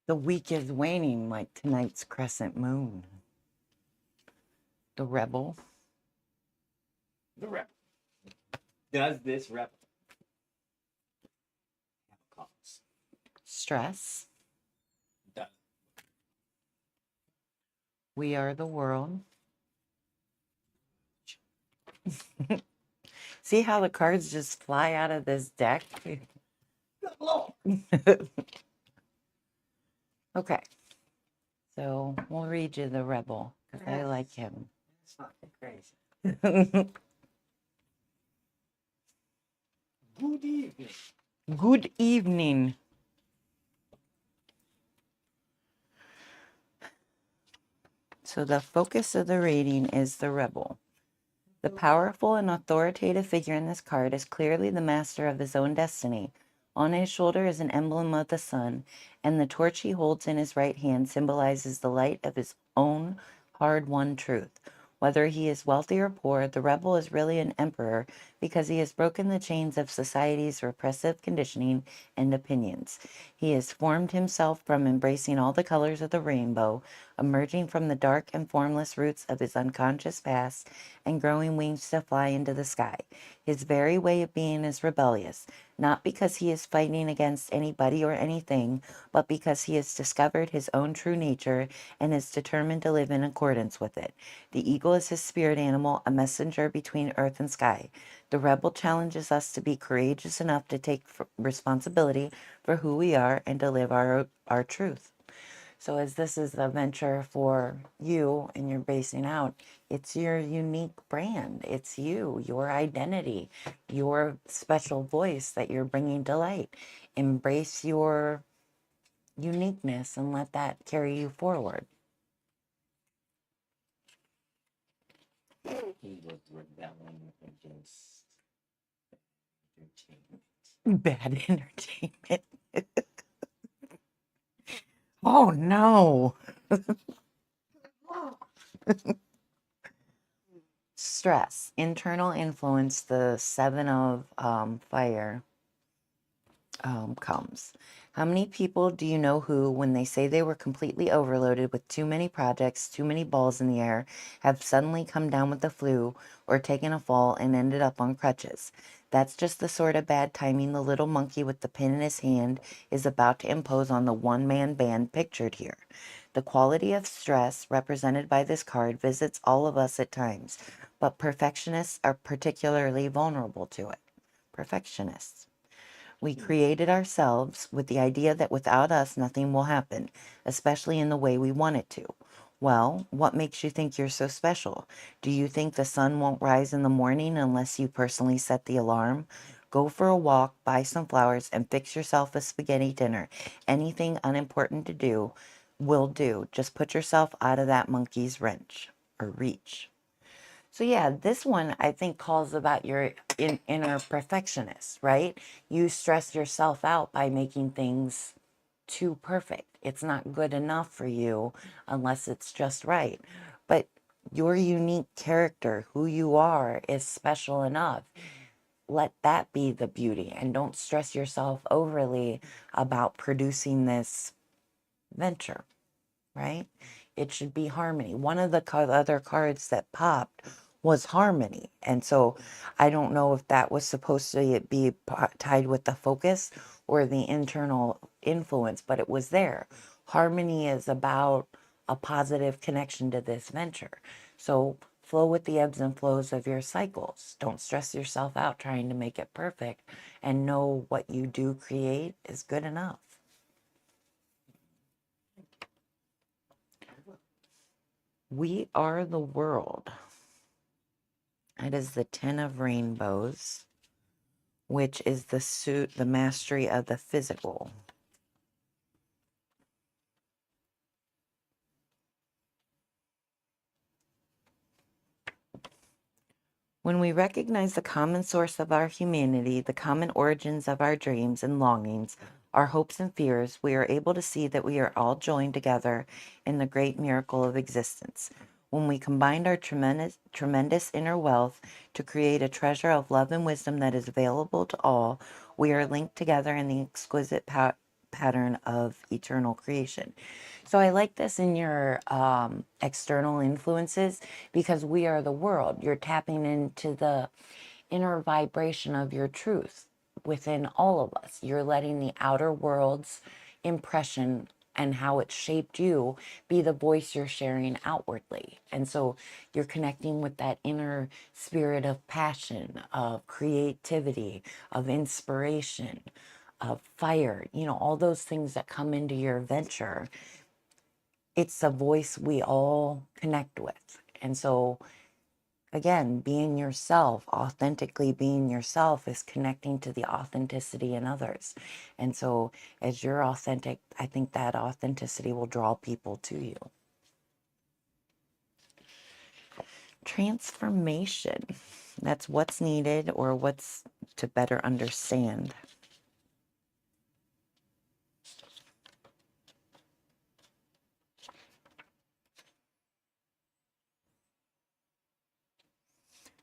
The week is waning like tonight's crescent moon. The rebel. The rebel. Does this rebel have a cause? Stress. Does. We are the world. See how the cards just fly out of this deck? Okay. So we'll read you the rebel because I like him. It's fucking crazy. Good evening. Good evening. So the focus of the reading is the rebel. The powerful and authoritative figure in this card is clearly the master of his own destiny. On his shoulder is an emblem of the sun, and the torch he holds in his right hand symbolizes the light of his own hard-won truth. Whether he is wealthy or poor, the rebel is really an emperor because he has broken the chains of society's repressive conditioning and opinions. He has formed himself from embracing all the colors of the rainbow, emerging from the dark and formless roots of his unconscious past and growing wings to fly into the sky. His very way of being is rebellious, not because he is fighting against anybody or anything, but because he has discovered his own true nature and is determined to live in accordance with it. The eagle is his spirit animal, a messenger between earth and sky. The rebel challenges us to be courageous enough to take responsibility for who we are and to live our truth. So as this is a venture for you and you're basing out, it's your unique brand. It's you, your identity, your special voice that you're bringing to light. Embrace your uniqueness and let that carry you forward. He was rebelling against entertainment. Bad entertainment. Oh no. Stress, internal influence, the seven of fire comes. How many people do you know who, when they say they were completely overloaded with too many projects, too many balls in the air, have suddenly come down with the flu or taken a fall and ended up on crutches? That's just the sort of bad timing the little monkey with the pin in his hand is about to impose on the one-man band pictured here. The quality of stress represented by this card visits all of us at times, but perfectionists are particularly vulnerable to it. Perfectionists. We created ourselves with the idea that without us nothing will happen, especially in the way we want it to. Well, what makes you think you're so special? Do you think the sun won't rise in the morning unless you personally set the alarm? Go for a walk, buy some flowers, and fix yourself a spaghetti dinner. Anything unimportant to do will do. Just put yourself out of that monkey's wrench or reach. So yeah, this one I think calls about your inner perfectionist, right? You stress yourself out by making things too perfect. It's not good enough for you unless it's just right. But your unique character, who you are, is special enough. Let that be the beauty and don't stress yourself overly about producing this venture, right? It should be harmony. One of the other cards that popped was harmony. And so I don't know if that was supposed to be tied with the focus or the internal influence, but it was there. Harmony is about a positive connection to this venture. So flow with the ebbs and flows of your cycles. Don't stress yourself out trying to make it perfect, and know what you do create is good enough. We are the world. It is the 10 of rainbows, which is the mastery of the physical. When we recognize the common source of our humanity, the common origins of our dreams and longings, our hopes and fears, we are able to see that we are all joined together in the great miracle of existence. When we combine our tremendous inner wealth to create a treasure of love and wisdom that is available to all, we are linked together in the exquisite pattern of eternal creation. So I like this in your external influences because we are the world. You're tapping into the inner vibration of your truth within all of us. You're letting the outer world's impression and how it shaped you be the voice you're sharing outwardly. And so you're connecting with that inner spirit of passion, of creativity, of inspiration, of fire, all those things that come into your venture. It's a voice we all connect with. And so again, being yourself, authentically being yourself is connecting to the authenticity in others. And so as you're authentic, I think that authenticity will draw people to you. Transformation. That's what's needed or what's to better understand.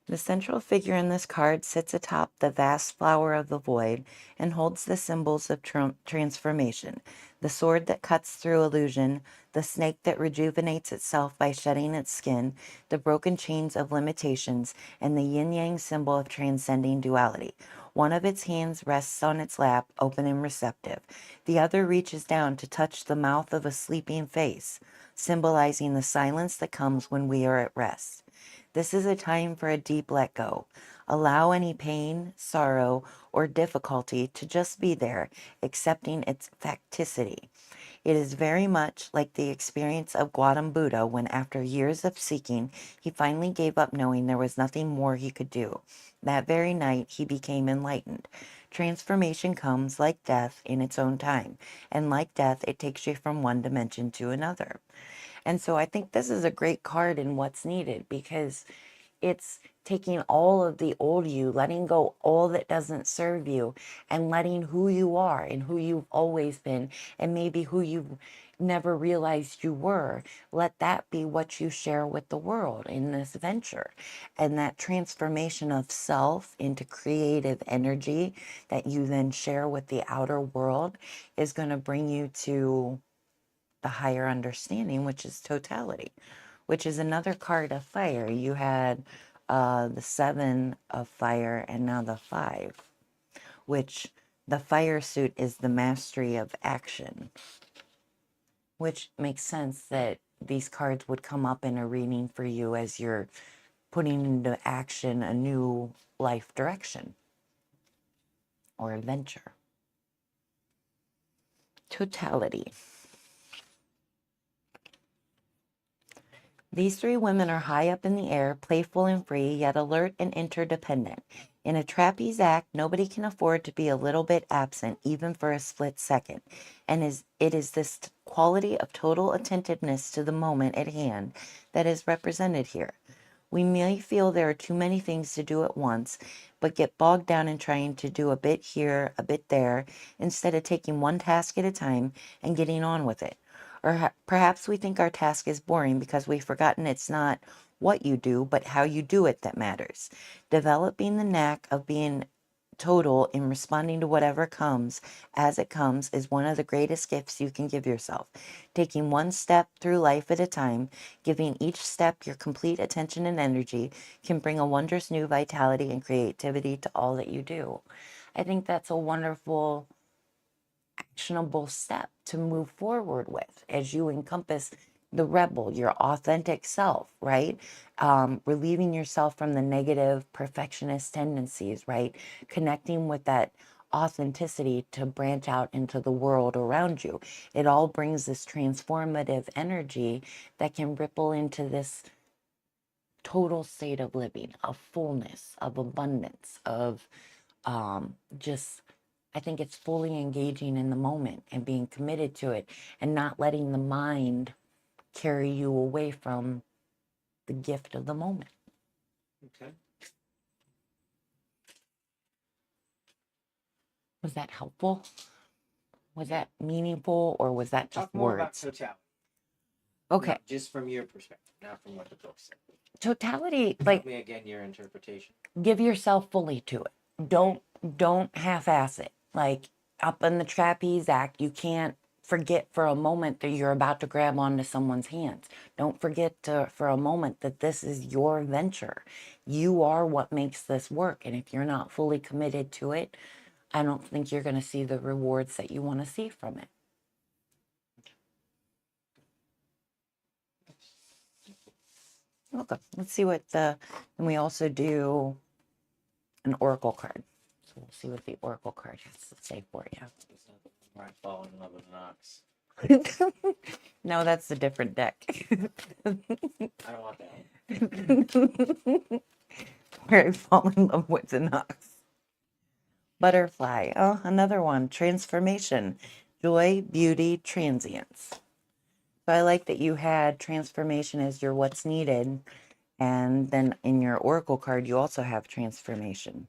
The central figure in this card sits atop the vast flower of the void and holds the symbols of transformation, the sword that cuts through illusion, the snake that rejuvenates itself by shedding its skin, the broken chains of limitations, and the yin-yang symbol of transcending duality. One of its hands rests on its lap, open and receptive. The other reaches down to touch the mouth of a sleeping face, symbolizing the silence that comes when we are at rest. This is a time for a deep let go. Allow any pain, sorrow, or difficulty to just be there, accepting its facticity. It is very much like the experience of Gautam Buddha when, after years of seeking, he finally gave up knowing there was nothing more he could do. That very night, he became enlightened. Transformation comes like death in its own time, and like death, it takes you from one dimension to another. And so I think this is a great card in what's needed because it's taking all of the old you, letting go all that doesn't serve you, and letting who you are and who you've always been, and maybe who you've never realized you were. Let that be what you share with the world in this venture. And that transformation of self into creative energy that you then share with the outer world is going to bring you to the higher understanding, which is totality, which is another card of fire. You had the 7 of fire and now the 5, which the fire suit is the mastery of action, which makes sense that these cards would come up in a reading for you as you're putting into action a new life direction or adventure. Totality. These 3 women are high up in the air, playful and free, yet alert and interdependent. In a trapeze act, nobody can afford to be a little bit absent, even for a split second. And it is this quality of total attentiveness to the moment at hand that is represented here. We may feel there are too many things to do at once, but get bogged down in trying to do a bit here, a bit there, instead of taking one task at a time and getting on with it. Or perhaps we think our task is boring because we've forgotten it's not what you do, but how you do it that matters. Developing the knack of being total in responding to whatever comes as it comes is one of the greatest gifts you can give yourself. Taking one step through life at a time, giving each step your complete attention and energy can bring a wondrous new vitality and creativity to all that you do. I think that's a wonderful actionable step to move forward with as you encompass the rebel, your authentic self, right? Relieving yourself from the negative perfectionist tendencies, right? Connecting with that authenticity to branch out into the world around you. It all brings this transformative energy that can ripple into this total state of living, of fullness, of abundance, of just I think it's fully engaging in the moment and being committed to it and not letting the mind carry you away from the gift of the moment. Okay. Was that helpful? Was that meaningful or was that just Talk more about words? totality. Okay. Not just from your perspective, not from what the book said. Totality, Tell me again your interpretation. give yourself fully to it. Don't half-ass it. Like up in the trapeze act, you can't forget for a moment that you're about to grab onto someone's hands. Don't forget for a moment that this is your venture. You are what makes this work. And if you're not fully committed to it, I don't think you're going to see the rewards that you want to see from it. Okay, let's see what and we also do an oracle card. So we'll see what the oracle card has to say for you. It's not where I fall in love with an ox. No, that's a different deck. I don't want that one. Where I fall in love with an ox. Butterfly. Oh, another one. Transformation. Joy, beauty, transience. So I like that you had transformation as your what's needed. And then in your oracle card, you also have transformation.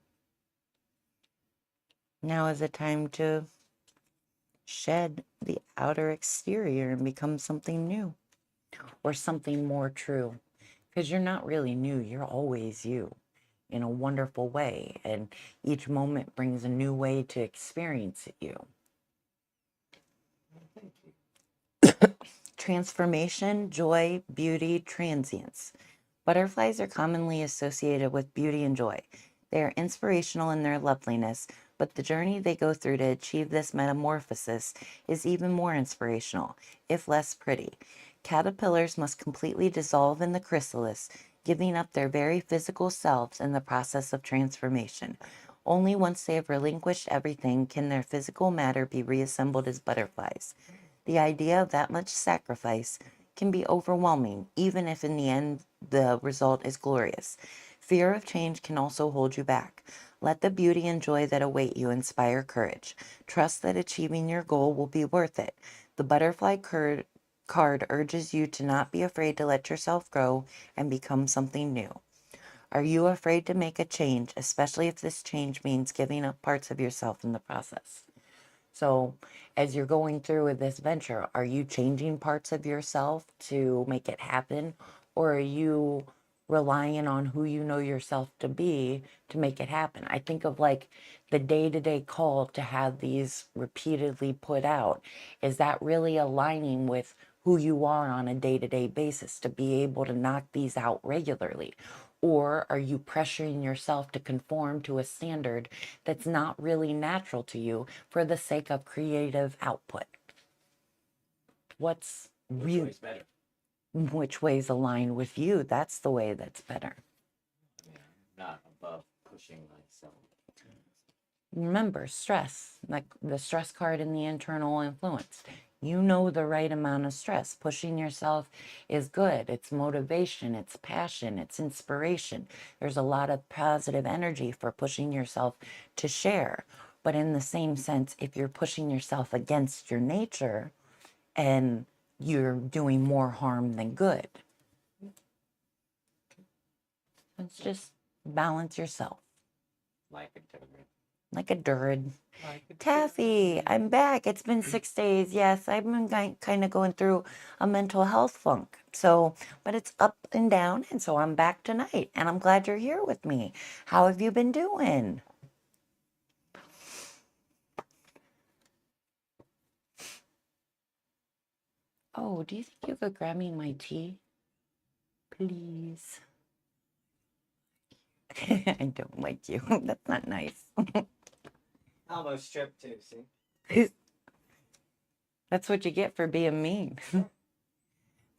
Now is the time to shed the outer exterior and become something new or something more true. Because you're not really new, you're always you in a wonderful way. And each moment brings a new way to experience you. Thank you. Transformation, joy, beauty, transience. Butterflies are commonly associated with beauty and joy. They are inspirational in their loveliness, but the journey they go through to achieve this metamorphosis is even more inspirational, if less pretty. Caterpillars must completely dissolve in the chrysalis, giving up their very physical selves in the process of transformation. Only once they have relinquished everything can their physical matter be reassembled as butterflies. The idea of that much sacrifice can be overwhelming, even if in the end the result is glorious. Fear of change can also hold you back. Let the beauty and joy that await you inspire courage. Trust that achieving your goal will be worth it. The butterfly card urges you to not be afraid to let yourself grow and become something new. Are you afraid to make a change, especially if this change means giving up parts of yourself in the process? So, as you're going through with this venture, are you changing parts of yourself to make it happen? Or are you relying on who you know yourself to be to make it happen? I think of like the day-to-day call to have these repeatedly put out. Is that really aligning with who you are on a day-to-day basis to be able to knock these out regularly? Or are you pressuring yourself to conform to a standard that's not really natural to you for the sake of creative output? What's Which really, way's better? which way's aligned with you? That's the way that's better. I mean, I'm not above pushing myself. Remember, stress, like the stress card in the internal influence. You know the right amount of stress. Pushing yourself is good. It's motivation, it's passion, it's inspiration. There's a lot of positive energy for pushing yourself to share. But in the same sense, if you're pushing yourself against your nature and you're doing more harm than good, let's just balance yourself Like a turd. like a bird. Like a Taffy, turd. I'm back. It's been 6 days. Yes, I've been kind of going through a mental health funk. So, but it's up and down. And so I'm back tonight. And I'm glad you're here with me. How have you been doing? Oh, do you think you could grab me my tea? Please. I don't like you. That's not nice. Almost stripped too, see? That's what you get for being mean.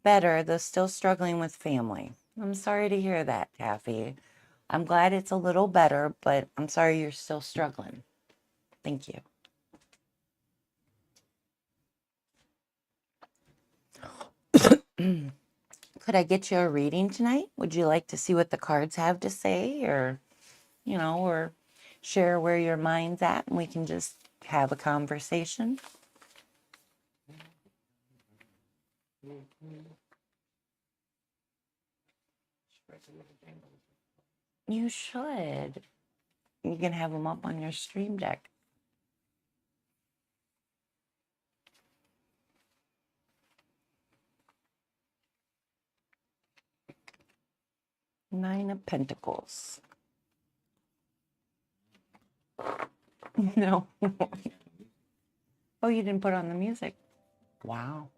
Better, though still struggling with family. I'm sorry to hear that, Taffy. I'm glad it's a little better, but I'm sorry you're still struggling. Thank you. Could I get you a reading tonight? Would you like to see what the cards have to say, or, or share where your mind's at and we can just have a conversation? You should. You can have them up on your stream deck. Nine of Pentacles. No. Oh, you didn't put on the music. Wow.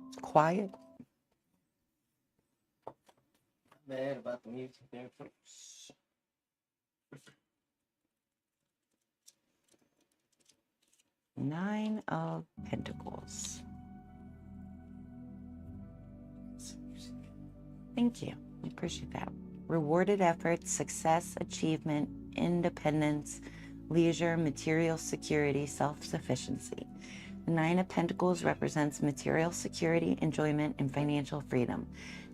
It's quiet. Bad about the music there, folks. Nine of Pentacles. Thank you. I appreciate that. Rewarded efforts, success, achievement, independence, leisure, material security, self-sufficiency. The Nine of Pentacles represents material security, enjoyment, and financial freedom.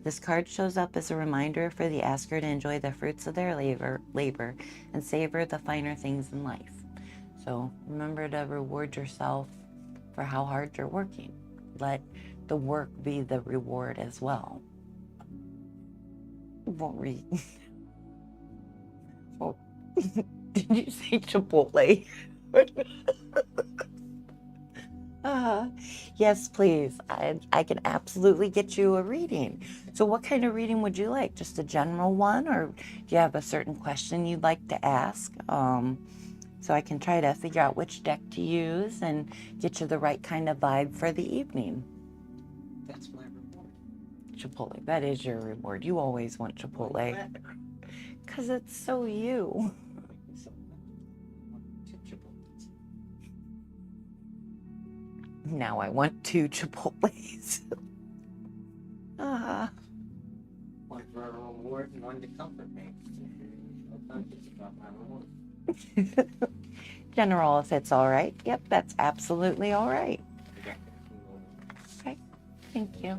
This card shows up as a reminder for the asker to enjoy the fruits of their labor and savor the finer things in life. So remember to reward yourself for how hard you're working. Let the work be the reward as well. Won't read. Oh, did you say Chipotle? Yes, please. I can absolutely get you a reading. So what kind of reading would you like? Just a general one, or do you have a certain question you'd like to ask? So I can try to figure out which deck to use and get you the right kind of vibe for the evening. That's my reward. Chipotle, that is your reward. You always want Chipotle. Because it's so you. Now I want 2 Chipotles. One for a reward and one to comfort me. No conscience about my reward. General, if it's all right. Yep, that's absolutely all right. Okay, thank you.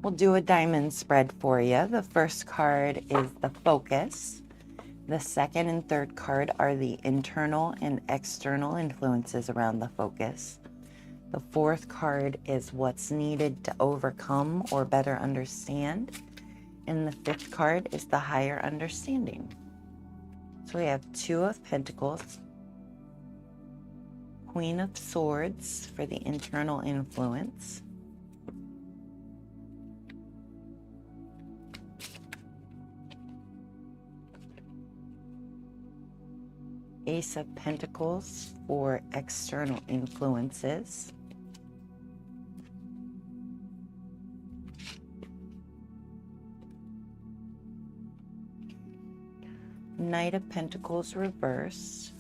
We'll do a diamond spread for you. The first card is the focus. The second and third card are the internal and external influences around the focus. The fourth card is what's needed to overcome or better understand. And the fifth card is the higher understanding. So we have 2 of Pentacles, Queen of Swords for the internal influence, Ace of Pentacles for external influences, Knight of Pentacles reversed,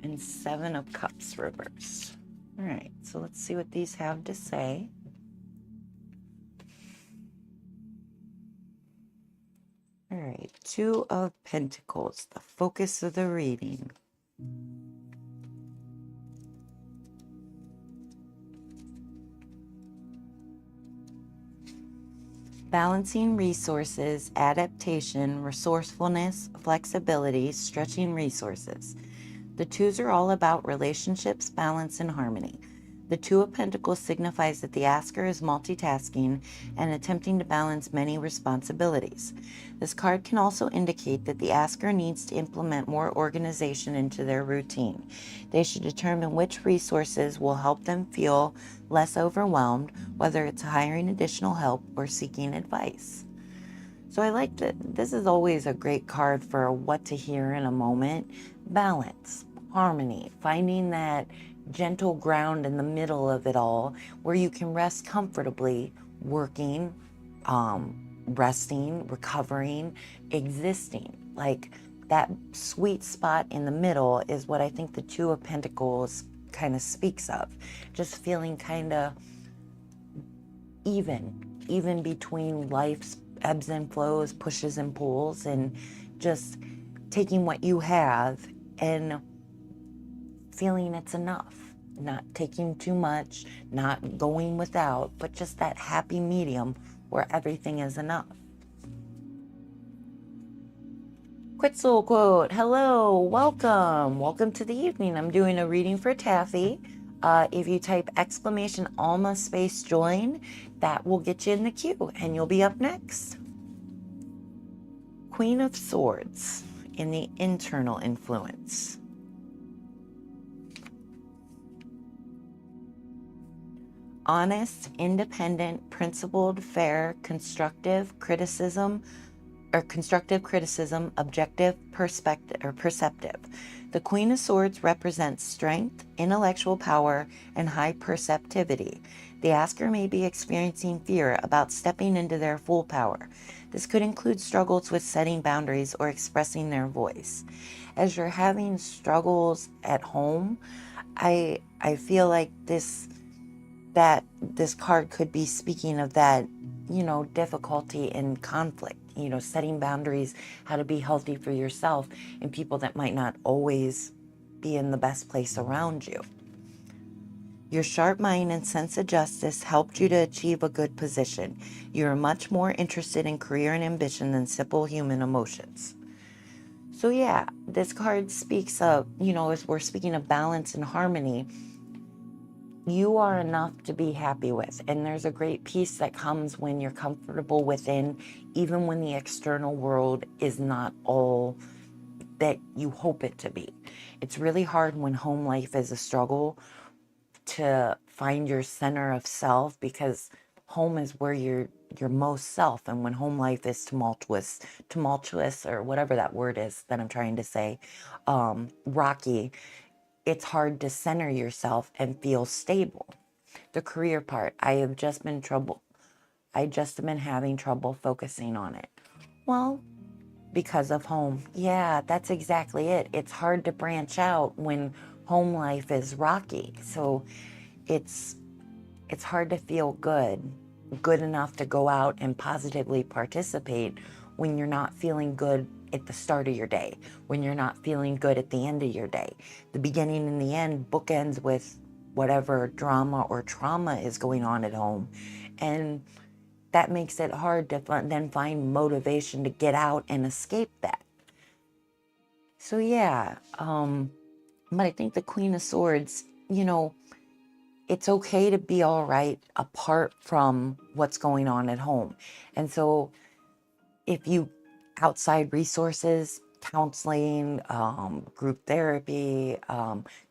and 7 of Cups reversed. All right, so let's see what these have to say. All right, 2 of Pentacles, the focus of the reading. Balancing resources, adaptation, resourcefulness, flexibility, stretching resources. The 2s are all about relationships, balance, and harmony. The 2 of Pentacles signifies that the asker is multitasking and attempting to balance many responsibilities. This card can also indicate that the asker needs to implement more organization into their routine. They should determine which resources will help them feel less overwhelmed, whether it's hiring additional help or seeking advice. So I like that. This is always a great card for what to hear in a moment. Balance, harmony, finding that gentle ground in the middle of it all where you can rest comfortably, working, resting, recovering, existing. Like that sweet spot in the middle is what I think the 2 of Pentacles kind of speaks of. Just feeling kind of even between life's ebbs and flows, pushes and pulls, and just taking what you have and feeling it's enough. Not taking too much, not going without, but just that happy medium where everything is enough. Quetzal quote, hello, welcome. Welcome to the evening. I'm doing a reading for Taffy. If you type exclamation Alma space join, that will get you in the queue and you'll be up next. Queen of Swords in the internal influence. Honest, independent, principled, fair, constructive, criticism, or constructive criticism, objective perspective or perceptive. The Queen of Swords represents strength, intellectual power, and high perceptivity. The asker may be experiencing fear about stepping into their full power. This could include struggles with setting boundaries or expressing their voice. As you're having struggles at home, I feel like this card could be speaking of that, difficulty and conflict, setting boundaries, how to be healthy for yourself and people that might not always be in the best place around you. Your sharp mind and sense of justice helped you to achieve a good position. You are much more interested in career and ambition than simple human emotions. So yeah, this card speaks of, as we're speaking of balance and harmony, you are enough to be happy with. And there's a great peace that comes when you're comfortable within, even when the external world is not all that you hope it to be. It's really hard when home life is a struggle to find your center of self, because home is where you're your most self. And when home life is tumultuous, or whatever that word is that I'm trying to say, rocky, it's hard to center yourself and feel stable. The career part, I just have been having trouble focusing on it. Well, because of home. Yeah, that's exactly it. It's hard to branch out when home life is rocky. So it's hard to feel good enough to go out and positively participate when you're not feeling good at the start of your day, when you're not feeling good at the end of your day. The beginning and the end bookends with whatever drama or trauma is going on at home. And that makes it hard to then find motivation to get out and escape that. So yeah, but I think the Queen of Swords, it's okay to be all right apart from what's going on at home. And so if you outside resources, counseling, group therapy,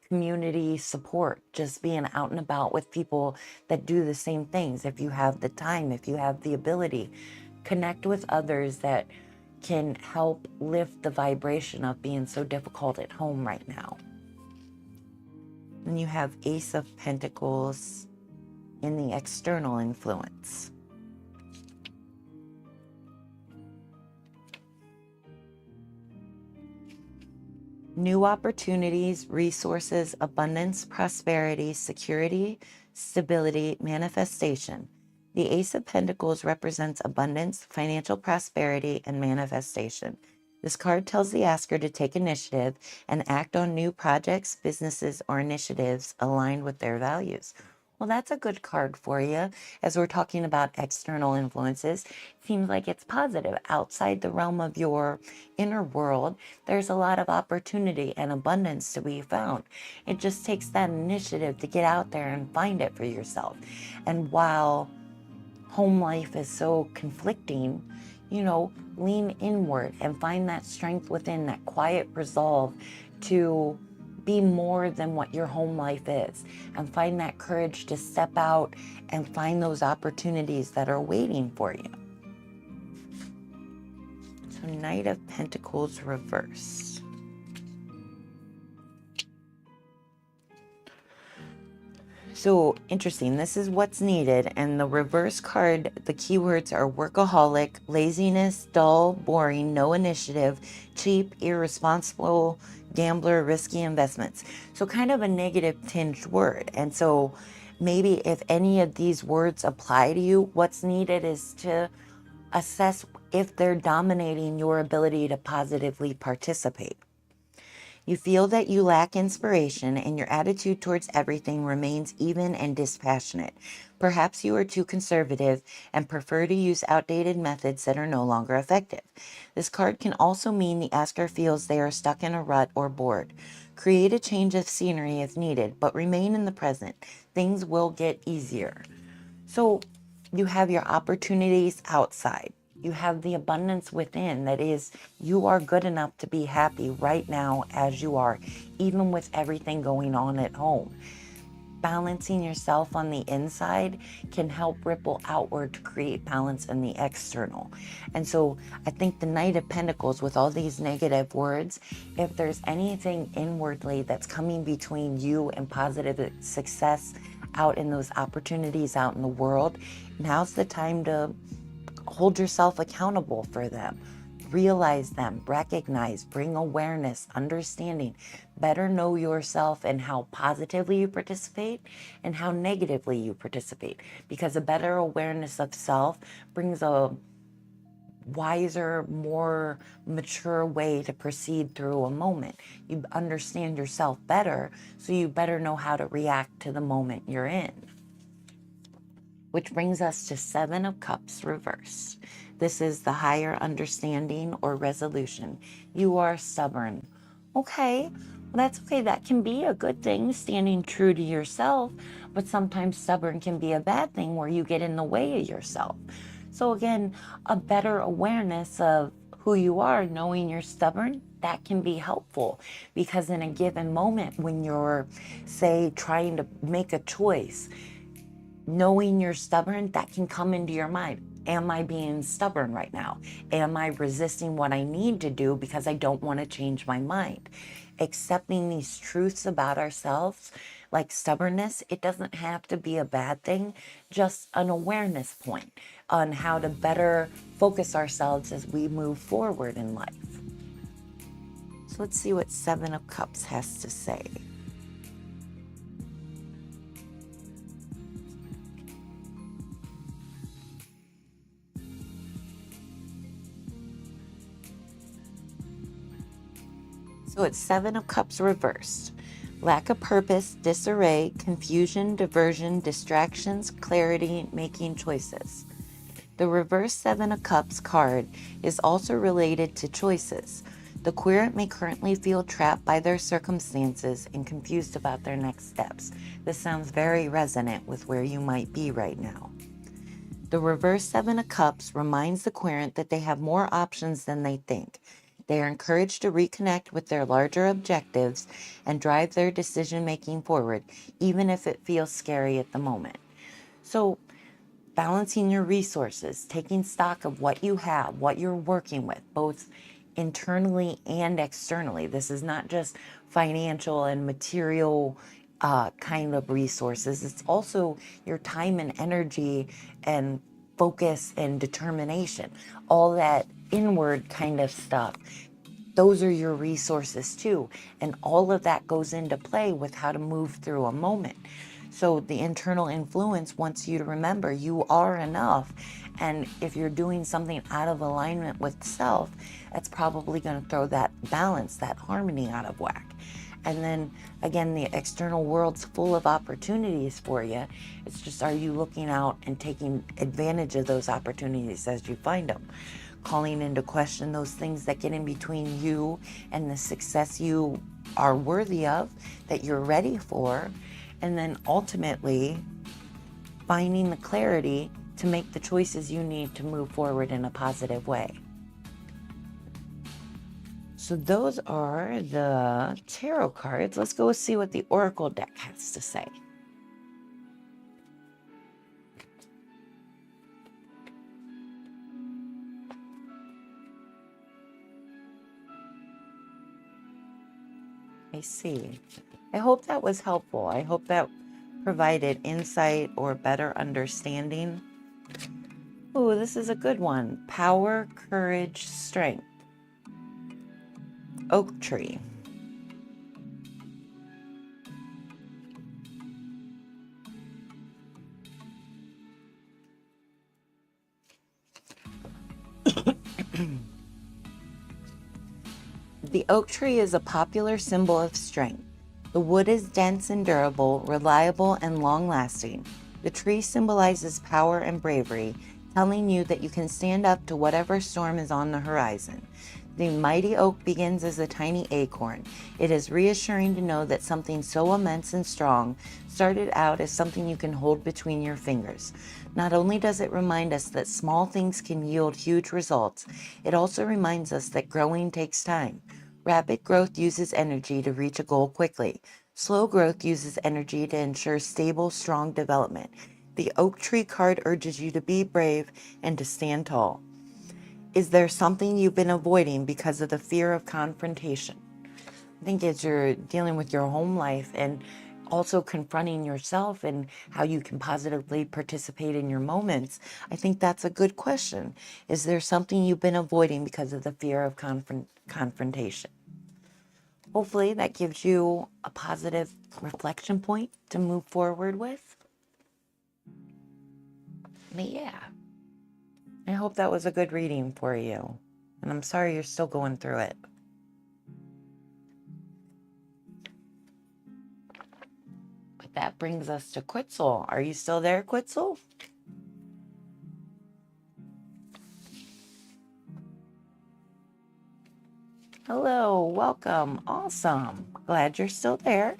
community support, just being out and about with people that do the same things. If you have the time, if you have the ability, connect with others that can help lift the vibration of being so difficult at home right now. And you have Ace of Pentacles in the external influence. New opportunities, resources, abundance, prosperity, security, stability, manifestation. The Ace of Pentacles represents abundance, financial prosperity, and manifestation. This card tells the asker to take initiative and act on new projects, businesses, or initiatives aligned with their values. Well, that's a good card for you. As we're talking about external influences, it seems like it's positive. Outside the realm of your inner world, there's a lot of opportunity and abundance to be found. It just takes that initiative to get out there and find it for yourself. And while home life is so conflicting, lean inward and find that strength within, that quiet resolve to be more than what your home life is, and find that courage to step out and find those opportunities that are waiting for you. So Knight of Pentacles reversed. So interesting, this is what's needed. And the reverse card, the keywords are workaholic, laziness, dull, boring, no initiative, cheap, irresponsible, gambler, risky investments. So kind of a negative tinged word. And so maybe if any of these words apply to you, what's needed is to assess if they're dominating your ability to positively participate. You feel that you lack inspiration and your attitude towards everything remains even and dispassionate. Perhaps you are too conservative and prefer to use outdated methods that are no longer effective. This card can also mean the asker feels they are stuck in a rut or bored. Create a change of scenery if needed, but remain in the present. Things will get easier. So you have your opportunities outside. You have the abundance within, that is, you are good enough to be happy right now as you are, even with everything going on at home. balancing yourself on the inside can help ripple outward to create balance in the external. And so I think the Knight of Pentacles, with all these negative words, if there's anything inwardly that's coming between you and positive success out in those opportunities out in the world, now's the time to hold yourself accountable for them. Realize them, recognize, bring awareness, understanding, better know yourself and how positively you participate and how negatively you participate. Because a better awareness of self brings a wiser, more mature way to proceed through a moment. You understand yourself better, so you better know how to react to the moment you're in. Which brings us to Seven of Cups reversed. This is the higher understanding or resolution. You are stubborn. Okay, well, that's okay. That can be a good thing, standing true to yourself, but sometimes stubborn can be a bad thing where you get in the way of yourself. So again, a better awareness of who you are, knowing you're stubborn, that can be helpful, because in a given moment when you're, say, trying to make a choice, knowing you're stubborn, that can come into your mind. Am I being stubborn right now? Am I resisting what I need to do because I don't want to change my mind? Accepting these truths about ourselves, like stubbornness, it doesn't have to be a bad thing, just an awareness point on how to better focus ourselves as we move forward in life. So let's see what Seven of Cups has to say. So it's Seven of Cups reversed. Lack of purpose, disarray, confusion, diversion, distractions, clarity, making choices. The reverse Seven of Cups card is also related to choices. The querent may currently feel trapped by their circumstances and confused about their next steps. This sounds very resonant with where you might be right now. The reverse Seven of Cups reminds the querent that they have more options than they think. They are encouraged to reconnect with their larger objectives and drive their decision-making forward, even if it feels scary at the moment. So, balancing your resources, taking stock of what you have, what you're working with, both internally and externally. This is not just financial and material kind of resources. It's also your time and energy and focus and determination, all that inward kind of stuff. Those are your resources too. And all of that goes into play with how to move through a moment. So the internal influence wants you to remember you are enough. And if you're doing something out of alignment with self, that's probably going to throw that balance, that harmony out of whack. And then again, the external world's full of opportunities for you. It's just, are you looking out and taking advantage of those opportunities as you find them? Calling into question those things that get in between you and the success you are worthy of, that you're ready for, and then ultimately finding the clarity to make the choices you need to move forward in a positive way. So those are the tarot cards. Let's go see what the Oracle deck has to say. I see. I hope that was helpful. I hope that provided insight or better understanding. Ooh, this is a good one. Power, courage, strength. Oak tree. The oak tree is a popular symbol of strength. The wood is dense and durable, reliable and long-lasting. The tree symbolizes power and bravery, telling you that you can stand up to whatever storm is on the horizon. The mighty oak begins as a tiny acorn. It is reassuring to know that something so immense and strong started out as something you can hold between your fingers. Not only does it remind us that small things can yield huge results, it also reminds us that growing takes time. Rapid growth uses energy to reach a goal quickly. Slow growth uses energy to ensure stable, strong development. The oak tree card urges you to be brave and to stand tall. Is there something you've been avoiding because of the fear of confrontation? I think as you're dealing with your home life and also confronting yourself and how you can positively participate in your moments, I think that's a good question. Is there something you've been avoiding because of the fear of confrontation? Hopefully that gives you a positive reflection point to move forward with. But yeah, I hope that was a good reading for you. And I'm sorry you're still going through it. But that brings us to Quetzal. Are you still there, Quetzal? Hello, welcome. Awesome. Glad you're still there.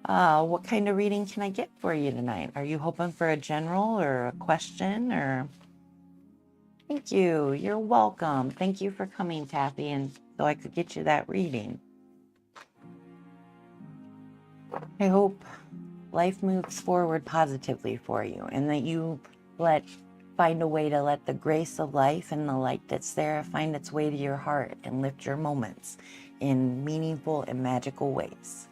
What kind of reading can I get for you tonight? Are you hoping for a general or a question or? Thank you. You're welcome. Thank you for coming, Taffy, and so I could get you that reading. I hope life moves forward positively for you and that you find a way to let the grace of life and the light that's there find its way to your heart and lift your moments in meaningful and magical ways.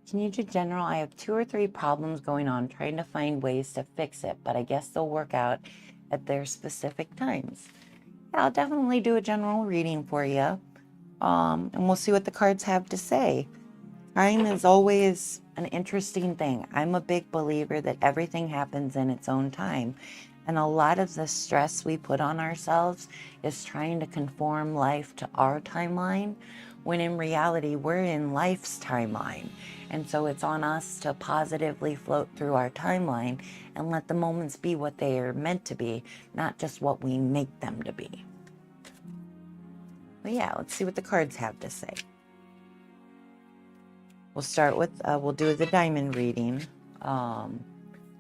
Can you do general? I have 2 or 3 problems going on, trying to find ways to fix it, but I guess they'll work out at their specific times. Yeah, I'll definitely do a general reading for you, and we'll see what the cards have to say. Time is always an interesting thing. I'm a big believer that everything happens in its own time. And a lot of the stress we put on ourselves is trying to conform life to our timeline, when in reality, we're in life's timeline. And so it's on us to positively float through our timeline and let the moments be what they are meant to be, not just what we make them to be. But yeah, let's see what the cards have to say. We'll start with, we'll do the diamond reading, a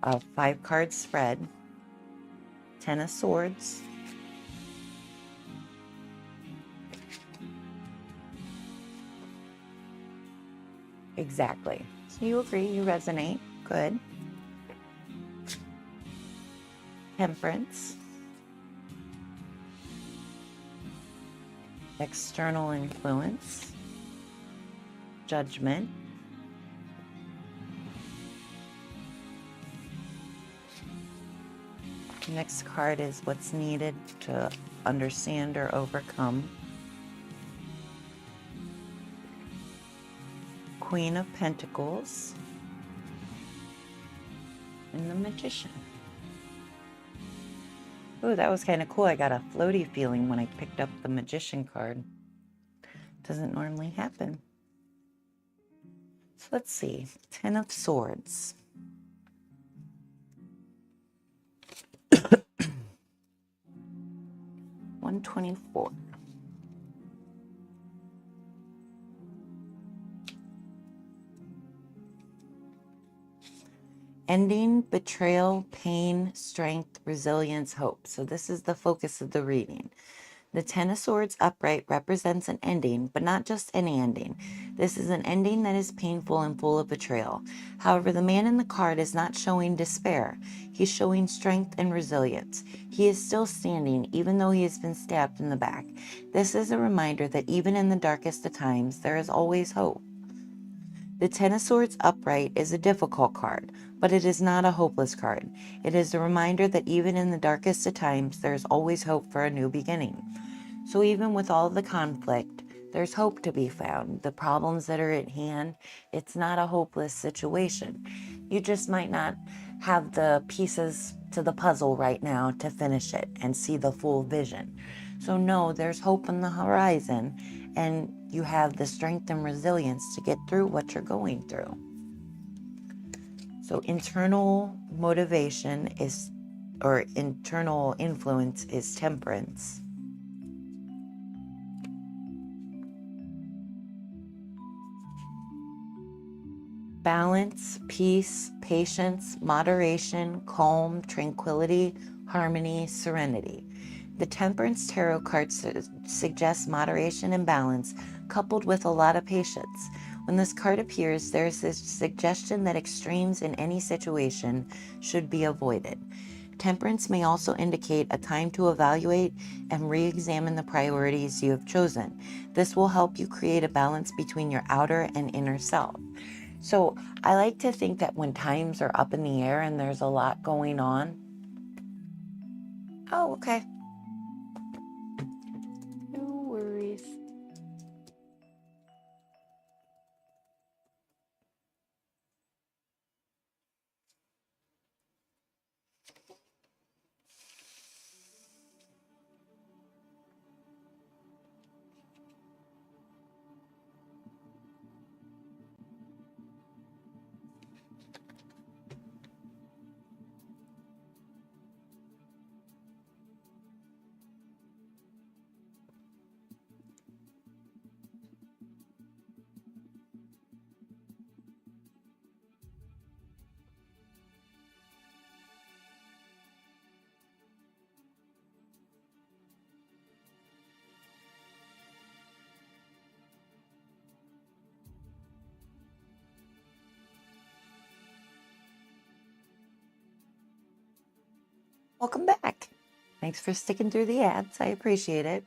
5-card spread, 10 of Swords, exactly. So you agree, you resonate, good. Temperance, external influence, Judgment, next card is what's needed to understand or overcome, Queen of Pentacles, and the Magician. Oh, that was kind of cool. I got a floaty feeling when I picked up the Magician card. Doesn't normally happen. So let's see. 10 of Swords. 124. Ending, betrayal, pain, strength, resilience, hope. So this is the focus of the reading. The 10 of Swords upright represents an ending, but not just any ending. This is an ending that is painful and full of betrayal. However, the man in the card is not showing despair. He's showing strength and resilience. He is still standing, even though he has been stabbed in the back. This is a reminder that even in the darkest of times, there is always hope. The 10 of Swords upright is a difficult card, but it is not a hopeless card. It is a reminder that even in the darkest of times, there is always hope for a new beginning. So even with all the conflict, there's hope to be found. The problems that are at hand, it's not a hopeless situation. You just might not have the pieces to the puzzle right now to finish it and see the full vision. So no, there's hope on the horizon, and you have the strength and resilience to get through what you're going through. So internal motivation is, or internal influence is temperance. Balance, peace, patience, moderation, calm, tranquility, harmony, serenity. The Temperance Tarot card suggests moderation and balance, coupled with a lot of patience. When this card appears, there is a suggestion that extremes in any situation should be avoided. Temperance may also indicate a time to evaluate and re-examine the priorities you have chosen. This will help you create a balance between your outer and inner self. So I like to think that when times are up in the air and there's a lot going on. Oh, okay. No worries. Welcome back. Thanks for sticking through the ads. I appreciate it.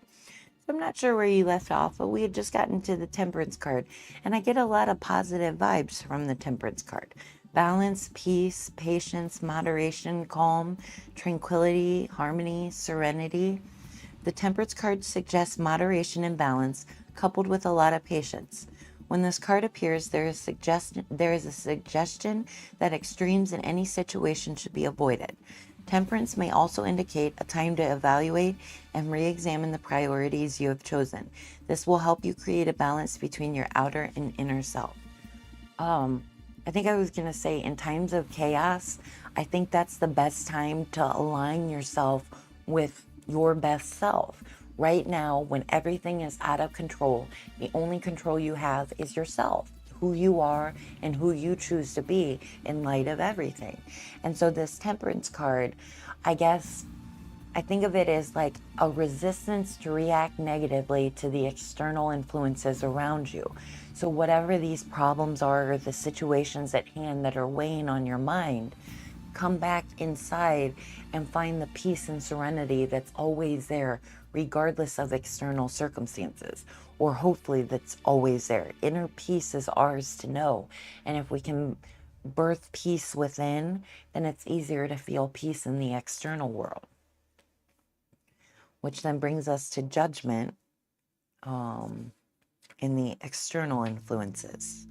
So I'm not sure where you left off, but we had just gotten to the Temperance card, and I get a lot of positive vibes from the Temperance card. Balance, peace, patience, moderation, calm, tranquility, harmony, serenity. The Temperance card suggests moderation and balance, coupled with a lot of patience. When this card appears, there is a suggestion that extremes in any situation should be avoided. Temperance may also indicate a time to evaluate and re-examine the priorities you have chosen. This will help you create a balance between your outer and inner self. I think I was going to say, in times of chaos, I think that's the best time to align yourself with your best self. Right now, when everything is out of control, the only control you have is yourself, who you are and who you choose to be in light of everything. And so this Temperance card, I guess I think of it as like a resistance to react negatively to the external influences around you. So whatever these problems are, or the situations at hand that are weighing on your mind, come back inside and find the peace and serenity that's always there, regardless of external circumstances, or hopefully that's always there. Inner peace is ours to know. And if we can birth peace within, then it's easier to feel peace in the external world. Which then brings us to judgment in the external influences.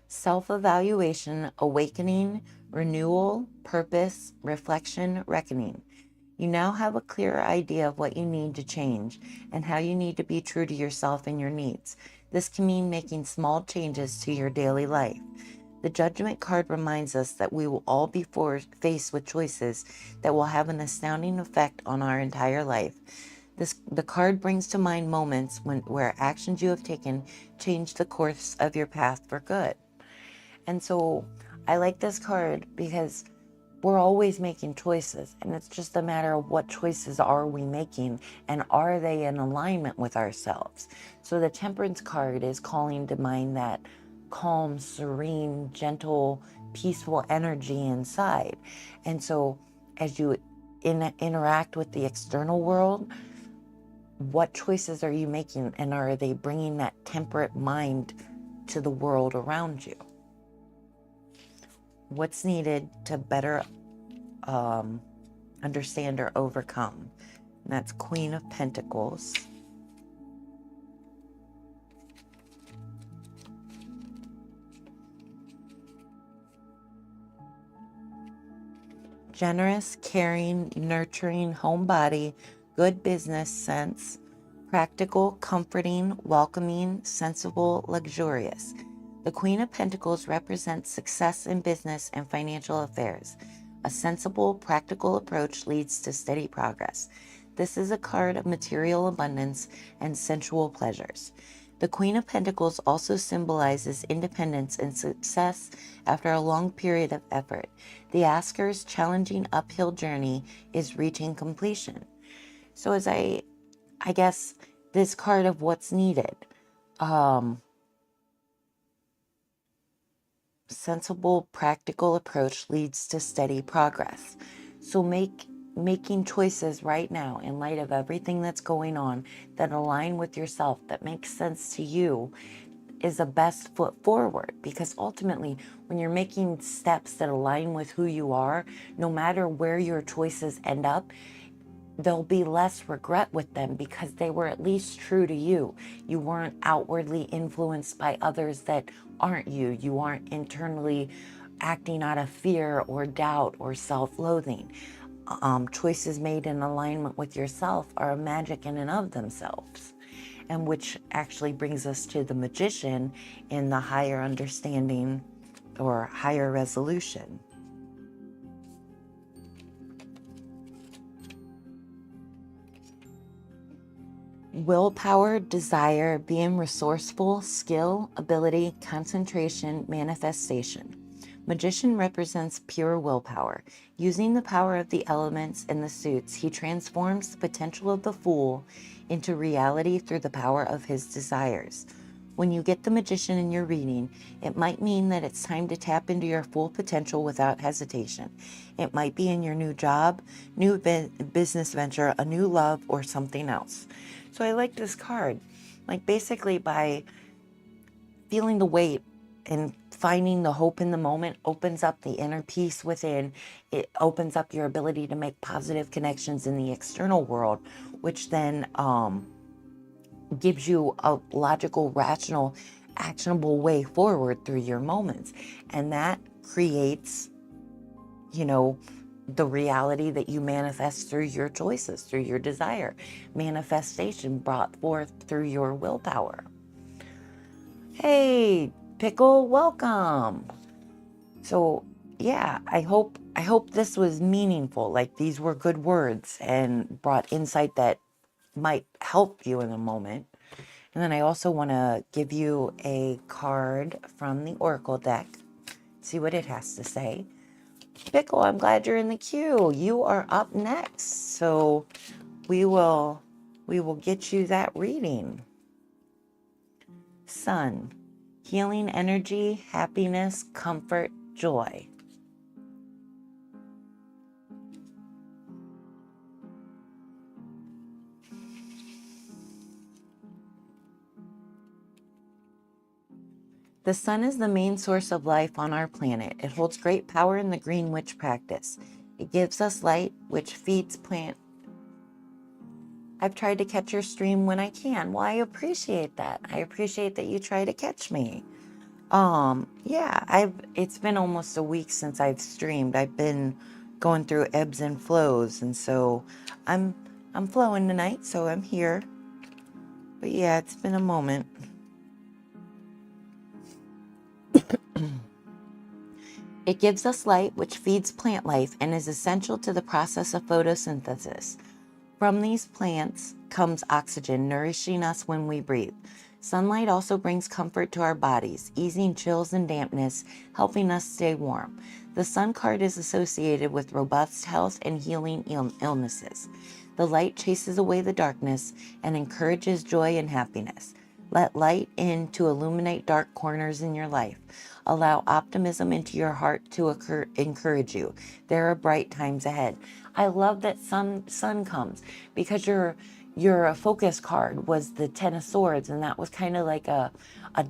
Self-evaluation, awakening, renewal, purpose, reflection, reckoning. You now have a clearer idea of what you need to change and how you need to be true to yourself and your needs. This can mean making small changes to your daily life. The Judgment card reminds us that we will all be faced with choices that will have an astounding effect on our entire life. The card brings to mind moments where actions you have taken change the course of your path for good. And so I like this card because we're always making choices, and it's just a matter of what choices are we making, and are they in alignment with ourselves. So the Temperance card is calling to mind that calm, serene, gentle, peaceful energy inside. And so as you interact with the external world, what choices are you making, and are they bringing that temperate mind to the world around you? What's needed to better understand or overcome? And that's Queen of Pentacles. Generous, caring, nurturing, homebody, good business sense, practical, comforting, welcoming, sensible, luxurious. The Queen of Pentacles represents success in business and financial affairs. A sensible, practical approach leads to steady progress. This is a card of material abundance and sensual pleasures. The Queen of Pentacles also symbolizes independence and success after a long period of effort. The asker's challenging uphill journey is reaching completion. So as I guess this card of what's needed. Sensible, practical approach leads to steady progress. So making choices right now in light of everything that's going on that align with yourself, that makes sense to you, is the best foot forward. Because ultimately, when you're making steps that align with who you are, no matter where your choices end up, there'll be less regret with them because they were at least true to you. You weren't outwardly influenced by others that aren't you. You aren't internally acting out of fear or doubt or self-loathing. Choices made in alignment with yourself are a magic in and of themselves. And which actually brings us to the magician in the higher understanding or higher resolution. Willpower, desire, being resourceful, skill, ability, concentration, manifestation. Magician represents pure willpower. Using the power of the elements and the suits, he transforms the potential of the fool into reality through the power of his desires. When you get the magician in your reading, it might mean that it's time to tap into your full potential without hesitation. It might be in your new job, new business venture, a new love, or something else. So I like this card. Like basically by feeling the weight and finding the hope in the moment opens up the inner peace within. It opens up your ability to make positive connections in the external world, which then gives you a logical, rational, actionable way forward through your moments. And that creates, the reality that you manifest through your choices, through your desire. Manifestation brought forth through your willpower. Hey, Pickle, welcome. So yeah, I hope this was meaningful. Like these were good words and brought insight that might help you in the moment. And then I also want to give you a card from the Oracle deck. See what it has to say. Pickle, I'm glad you're in the queue. You are up next. So we will get you that reading. Sun, healing energy, happiness, comfort, joy. The sun is the main source of life on our planet. It holds great power in the green witch practice. It gives us light, which feeds plant. I've tried to catch your stream when I can. Well, I appreciate that. I appreciate that you try to catch me. Yeah, it's been almost a week since I've streamed. I've been going through ebbs and flows, and so I'm flowing tonight, so I'm here. But yeah, it's been a moment. It gives us light, which feeds plant life and is essential to the process of photosynthesis. From these plants comes oxygen, nourishing us when we breathe. Sunlight also brings comfort to our bodies, easing chills and dampness, helping us stay warm. The sun card is associated with robust health and healing illnesses. The light chases away the darkness and encourages joy and happiness. Let light in to illuminate dark corners in your life. Allow optimism into your heart to encourage you. There are bright times ahead. I love that sun comes because your focus card was the Ten of Swords, and that was kind of like a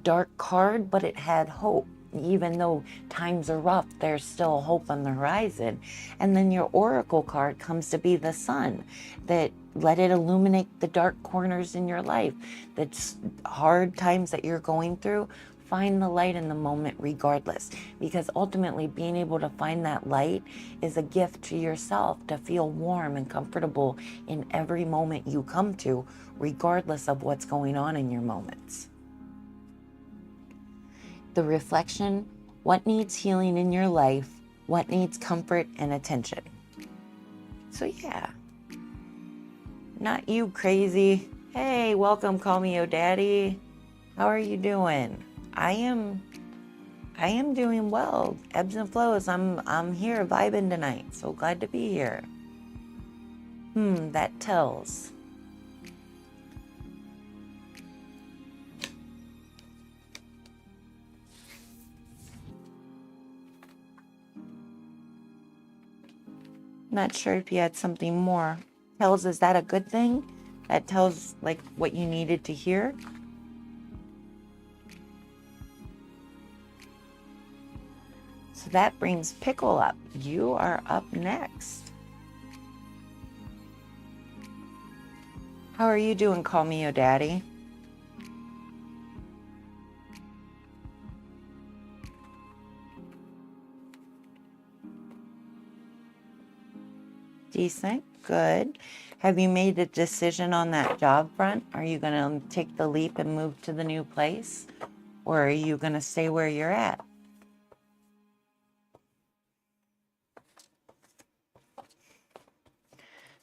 dark card, but it had hope. Even though times are rough, there's still hope on the horizon. And then your oracle card comes to be the sun, that let it illuminate the dark corners in your life. That's hard times that you're going through. find the light in the moment regardless, because ultimately being able to find that light is a gift to yourself, to feel warm and comfortable in every moment you come to, regardless of what's going on in your moments. The reflection: what needs healing in your life? What needs comfort and attention? So yeah, not you crazy. Hey, welcome, call me your daddy. How are you doing? I am doing well. Ebbs and flows. I'm here vibing tonight. So glad to be here. That tells. Not sure if you had something more. Tells, is that a good thing? That tells like what you needed to hear? So that brings Pickle up. You are up next. How are you doing, call me your daddy? Decent, good. Have you made a decision on that job front? Are you going to take the leap and move to the new place? Or are you going to stay where you're at?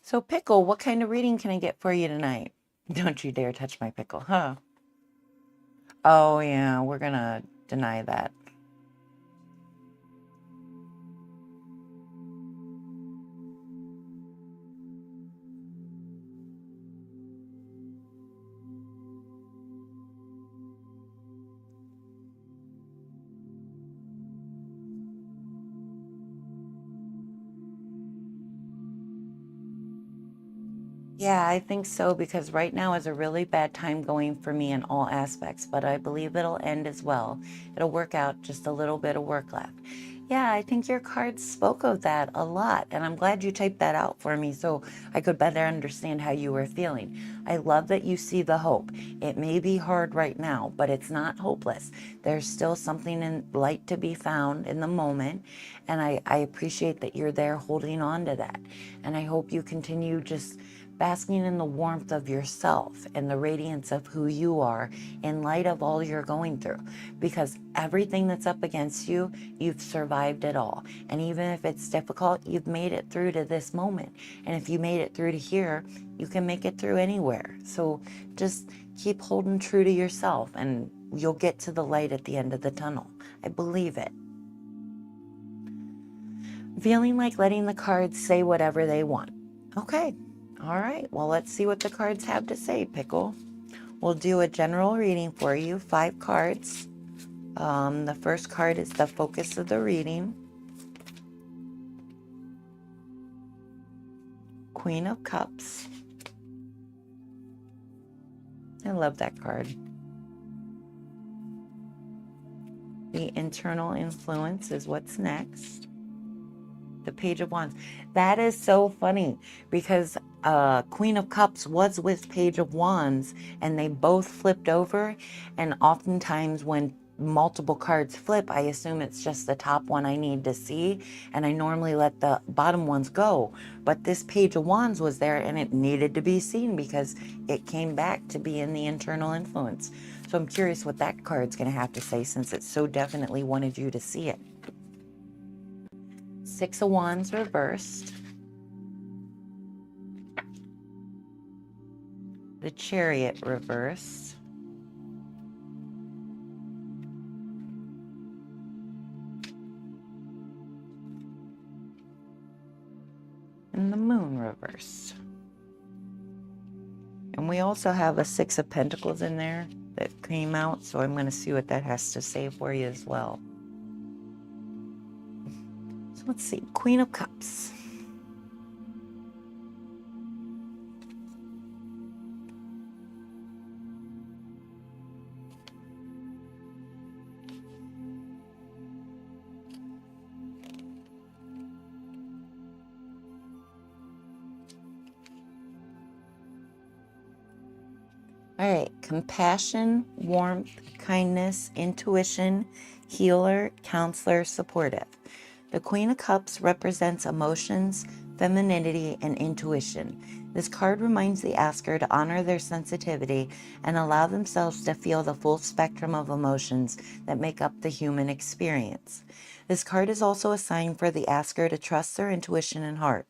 So Pickle, what kind of reading can I get for you tonight? Don't you dare touch my pickle, huh? Oh yeah, we're going to deny that. Yeah, I think so, because right now is a really bad time going for me in all aspects, but I believe it'll end as well. It'll work out, just a little bit of work left. Yeah, I think your cards spoke of that a lot, and I'm glad you typed that out for me so I could better understand how you were feeling. I love that you see the hope. It may be hard right now, but it's not hopeless. There's still something in light to be found in the moment, and I appreciate that you're there holding on to that. And I hope you continue just basking in the warmth of yourself and the radiance of who you are in light of all you're going through. Because everything that's up against you, you've survived it all. And even if it's difficult, you've made it through to this moment. And if you made it through to here, you can make it through anywhere. So just keep holding true to yourself and you'll get to the light at the end of the tunnel. I believe it. Feeling like letting the cards say whatever they want. Okay. All right, well, let's see what the cards have to say, Pickle. We'll do a general reading for you, 5 cards. The first card is the focus of the reading. Queen of Cups. I love that card. The internal influence is what's next. The Page of Wands. That is so funny because Queen of Cups was with Page of Wands and they both flipped over. And oftentimes when multiple cards flip, I assume it's just the top one I need to see. And I normally let the bottom ones go. But this Page of Wands was there and it needed to be seen because it came back to be in the internal influence. So I'm curious what that card's going to have to say since it so definitely wanted you to see it. 6 of Wands reversed. The Chariot reversed. And the Moon reversed. And we also have a 6 of Pentacles in there that came out, so I'm going to see what that has to say for you as well. So let's see, Queen of Cups. All right, compassion, warmth, kindness, intuition, healer, counselor, supportive. The Queen of Cups represents emotions, femininity, and intuition. This card reminds the asker to honor their sensitivity and allow themselves to feel the full spectrum of emotions that make up the human experience. This card is also a sign for the asker to trust their intuition and heart.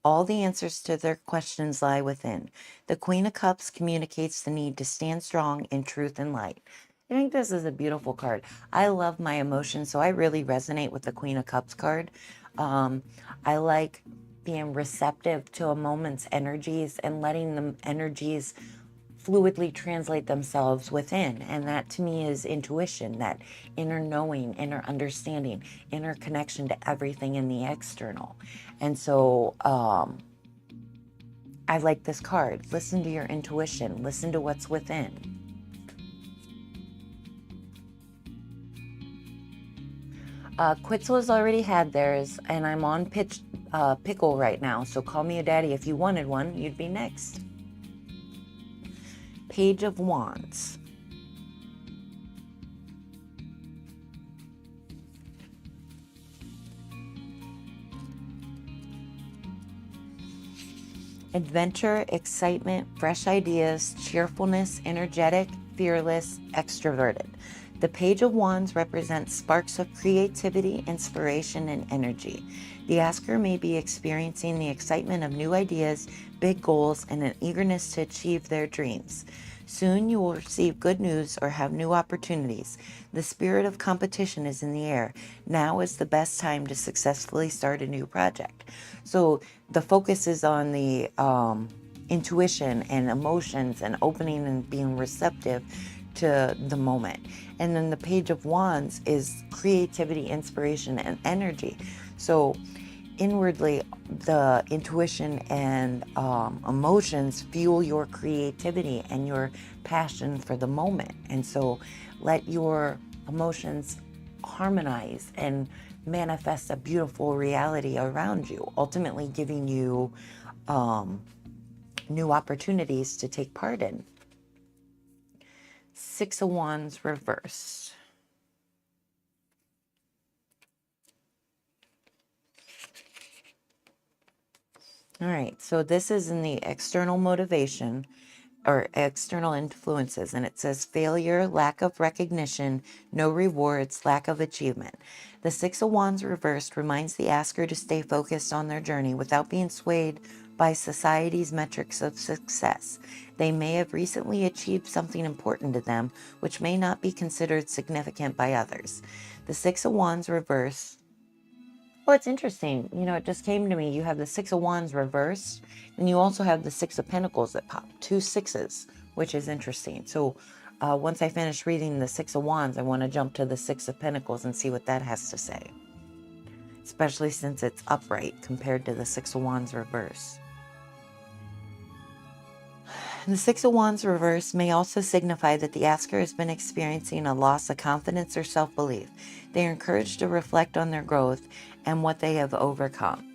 All the answers to their questions lie within. The Queen of Cups communicates the need to stand strong in truth and light. I think this is a beautiful card. I love my emotions, so I really resonate with the Queen of Cups card. I like being receptive to a moment's energies and letting the energies fluidly translate themselves within. And that to me is intuition, that inner knowing, inner understanding, inner connection to everything in the external. And so I like this card. Listen to your intuition, listen to what's within. Quetzal has already had theirs, and I'm on pickle right now, so call me a daddy if you wanted one. You'd be next. Page of Wands. Adventure, excitement, fresh ideas, cheerfulness, energetic, fearless, extroverted. The Page of Wands represents sparks of creativity, inspiration, and energy. The asker may be experiencing the excitement of new ideas, big goals, and an eagerness to achieve their dreams. Soon you will receive good news or have new opportunities. The spirit of competition is in the air. Now is the best time to successfully start a new project. So the focus is on the intuition and emotions and opening and being receptive to the moment. And then the Page of Wands is creativity, inspiration, and energy. So inwardly, the intuition and emotions fuel your creativity and your passion for the moment. And so let your emotions harmonize and manifest a beautiful reality around you, ultimately giving you new opportunities to take part in. Six of Wands reversed. All right, so this is in the external motivation or external influences, and it says failure, lack of recognition, no rewards, lack of achievement. The Six of Wands reversed reminds the asker to stay focused on their journey without being swayed by society's metrics of success. They may have recently achieved something important to them, which may not be considered significant by others. The Six of Wands reversed. Well, it's interesting. You know, it just came to me. You have the Six of Wands reversed, and you also have the Six of Pentacles that pop. Two sixes, which is interesting. So once I finish reading the Six of Wands, I want to jump to the Six of Pentacles and see what that has to say. Especially since it's upright compared to the Six of Wands reverse. The Six of Wands reverse may also signify that the asker has been experiencing a loss of confidence or self-belief. They are encouraged to reflect on their growth and what they have overcome.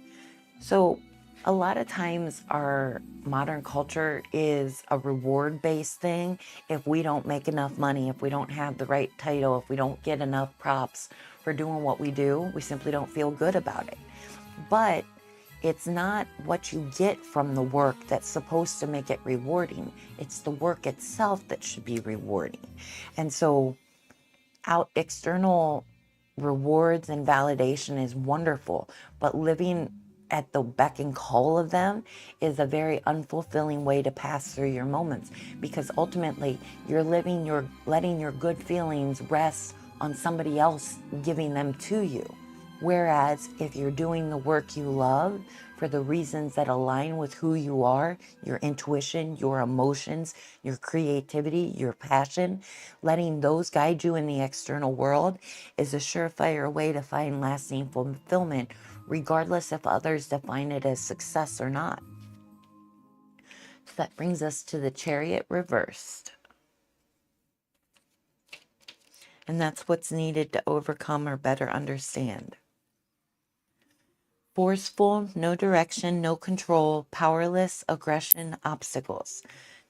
So a lot of times our modern culture is a reward-based thing. If we don't make enough money, if we don't have the right title, if we don't get enough props for doing what we do, we simply don't feel good about it. But it's not what you get from the work that's supposed to make it rewarding. It's the work itself that should be rewarding. And so external rewards and validation is wonderful, but living at the beck and call of them is a very unfulfilling way to pass through your moments, because ultimately you're letting your good feelings rest on somebody else giving them to you. Whereas if you're doing the work you love for the reasons that align with who you are, your intuition, your emotions, your creativity, your passion, letting those guide you in the external world is a surefire way to find lasting fulfillment, regardless if others define it as success or not. So that brings us to the Chariot reversed. And that's what's needed to overcome or better understand. Forceful, no direction, no control, powerless, aggression, obstacles.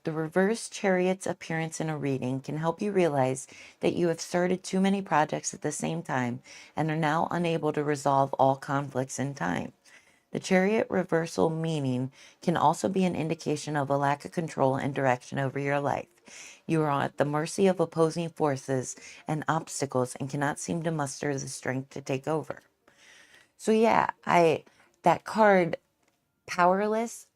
The reverse chariot's appearance in a reading can help you realize that you have started too many projects at the same time and are now unable to resolve all conflicts in time. The chariot reversal meaning can also be an indication of a lack of control and direction over your life. You are at the mercy of opposing forces and obstacles and cannot seem to muster the strength to take over. So yeah, that card, powerless,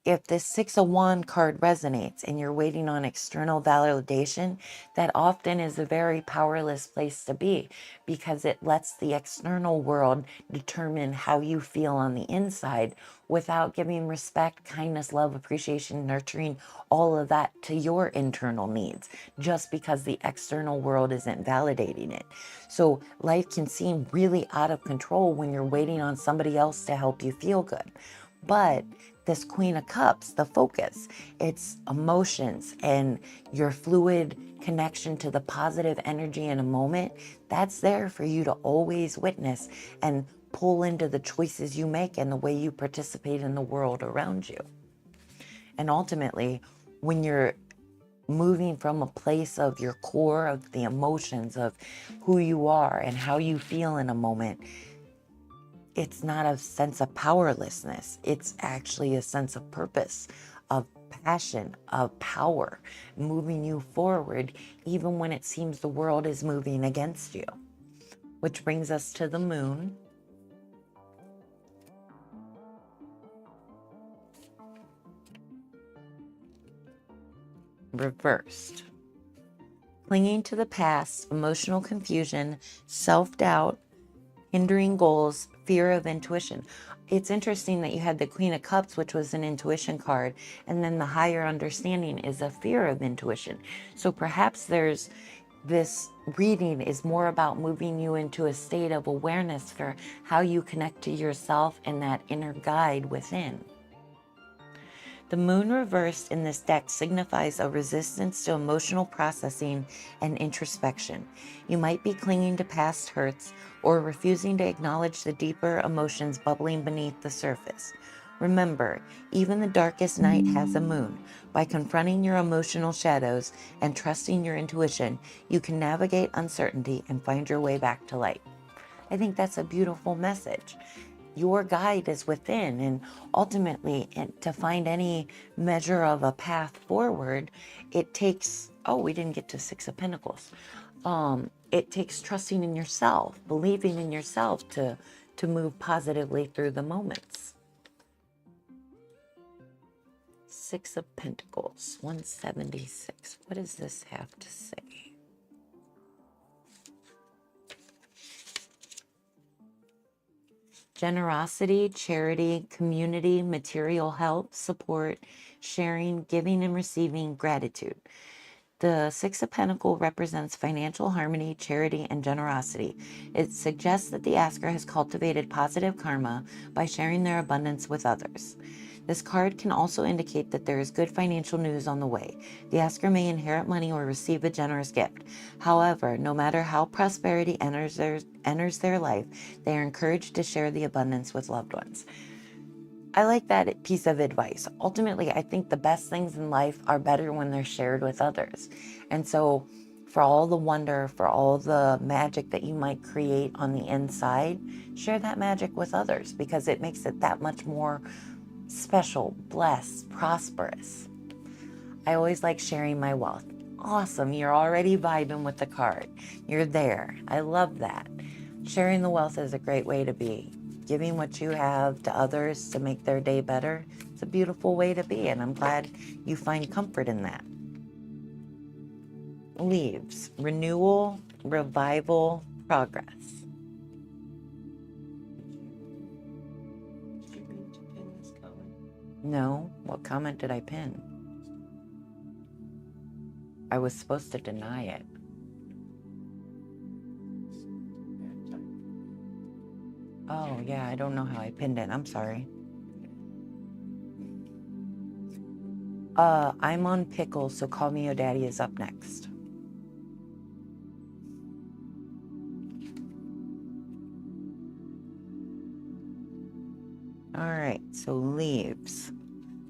if this 6 of Wands card resonates and you're waiting on external validation, that often is a very powerless place to be, because it lets the external world determine how you feel on the inside without giving respect, kindness, love, appreciation, nurturing, all of that to your internal needs, just because the external world isn't validating it. So life can seem really out of control when you're waiting on somebody else to help you feel good. But this Queen of Cups, the focus, it's emotions and your fluid connection to the positive energy in a moment. That's there for you to always witness and pull into the choices you make and the way you participate in the world around you. And ultimately, when you're moving from a place of your core, of the emotions, of who you are and how you feel in a moment, it's not a sense of powerlessness. It's actually a sense of purpose, of passion, of power, moving you forward, even when it seems the world is moving against you. Which brings us to the moon. Reversed. Clinging to the past, emotional confusion, self-doubt, hindering goals, fear of intuition. It's interesting that you had the Queen of Cups, which was an intuition card, and then the higher understanding is a fear of intuition. So perhaps there's this reading is more about moving you into a state of awareness for how you connect to yourself and that inner guide within. The moon reversed in this deck signifies a resistance to emotional processing and introspection. You might be clinging to past hurts or refusing to acknowledge the deeper emotions bubbling beneath the surface. Remember, even the darkest night has a moon. By confronting your emotional shadows and trusting your intuition, you can navigate uncertainty and find your way back to light. I think that's a beautiful message. Your guide is within, and ultimately, to find any measure of a path forward, it takes, oh, we didn't get to 6 of Pentacles. It takes trusting in yourself, believing in yourself to move positively through the moments. 6 of Pentacles, 176. What does this have to say? Generosity, charity, community, material help, support, sharing, giving and receiving, gratitude. The 6 of Pentacles represents financial harmony, charity, and generosity. It suggests that the asker has cultivated positive karma by sharing their abundance with others. This card can also indicate that there is good financial news on the way. The asker may inherit money or receive a generous gift. However, no matter how prosperity enters their life, they are encouraged to share the abundance with loved ones. I like that piece of advice. Ultimately, I think the best things in life are better when they're shared with others. And so for all the wonder, for all the magic that you might create on the inside, share that magic with others, because it makes it that much more special, blessed, prosperous. I always like sharing my wealth. Awesome, you're already vibing with the card. You're there. I love that. Sharing the wealth is a great way to be. Giving what you have to others to make their day better, it's a beautiful way to be, and I'm glad you find comfort in that. Leaves, renewal, revival, progress. Did you mean to pin this comment? No, what comment did I pin? I was supposed to deny it. Bad type. Oh, yeah, I don't know how I pinned it. I'm sorry. I'm on pickle, so Call Me Your Daddy is up next. All right, so leaves.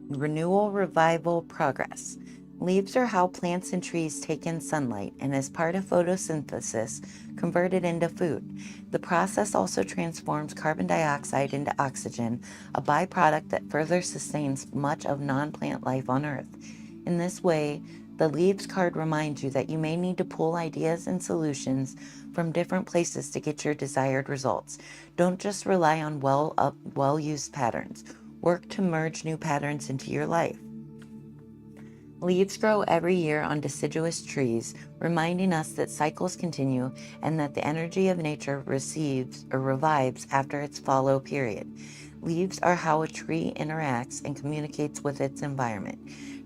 Renewal, revival, progress. Leaves are how plants and trees take in sunlight and, as part of photosynthesis, convert it into food. The process also transforms carbon dioxide into oxygen, a byproduct that further sustains much of non-plant life on Earth. In this way, the leaves card reminds you that you may need to pull ideas and solutions from different places to get your desired results. Don't just rely on well-used patterns. Work to merge new patterns into your life. Leaves grow every year on deciduous trees, reminding us that cycles continue and that the energy of nature receives or revives after its fallow period. Leaves are how a tree interacts and communicates with its environment.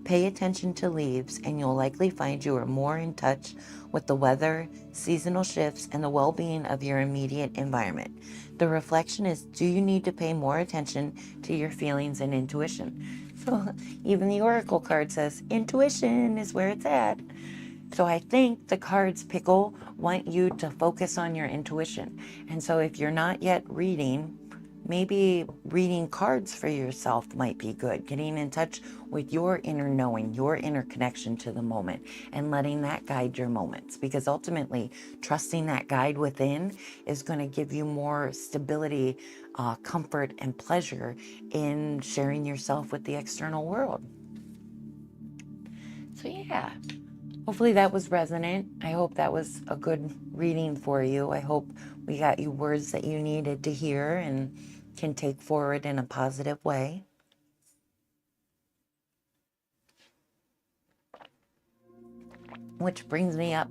Pay attention to leaves and you'll likely find you are more in touch with the weather, seasonal shifts, and the well-being of your immediate environment. The reflection is, do you need to pay more attention to your feelings and intuition? So even the Oracle card says intuition is where it's at. So I think the cards, Pickle, want you to focus on your intuition. And so if you're not yet reading, maybe reading cards for yourself might be good. Getting in touch with your inner knowing, your inner connection to the moment, and letting that guide your moments. Because ultimately, trusting that guide within is going to give you more stability, comfort, and pleasure in sharing yourself with the external world. So yeah, hopefully that was resonant. I hope that was a good reading for you. I hope we got you words that you needed to hear and can take forward in a positive way. Which brings me up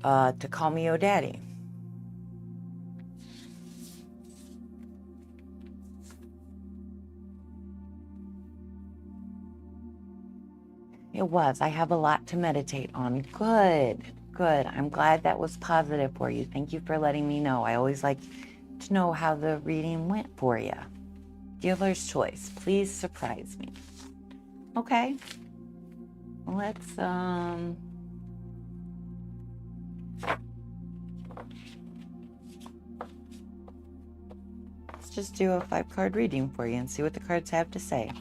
to Call Me Your Daddy. It was. I have a lot to meditate on. Good, good. I'm glad that was positive for you. Thank you for letting me know. I always like to know how the reading went for you. Dealer's choice. Please surprise me. Okay. Let's just do a 5-card reading for you and see what the cards have to say.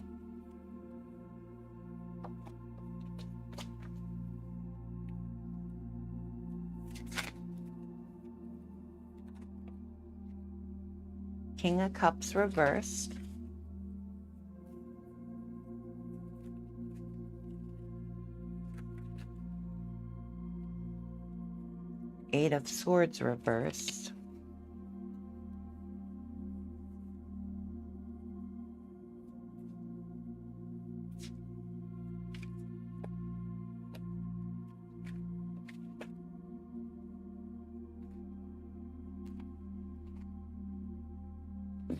King of Cups reversed. Eight of Swords reversed.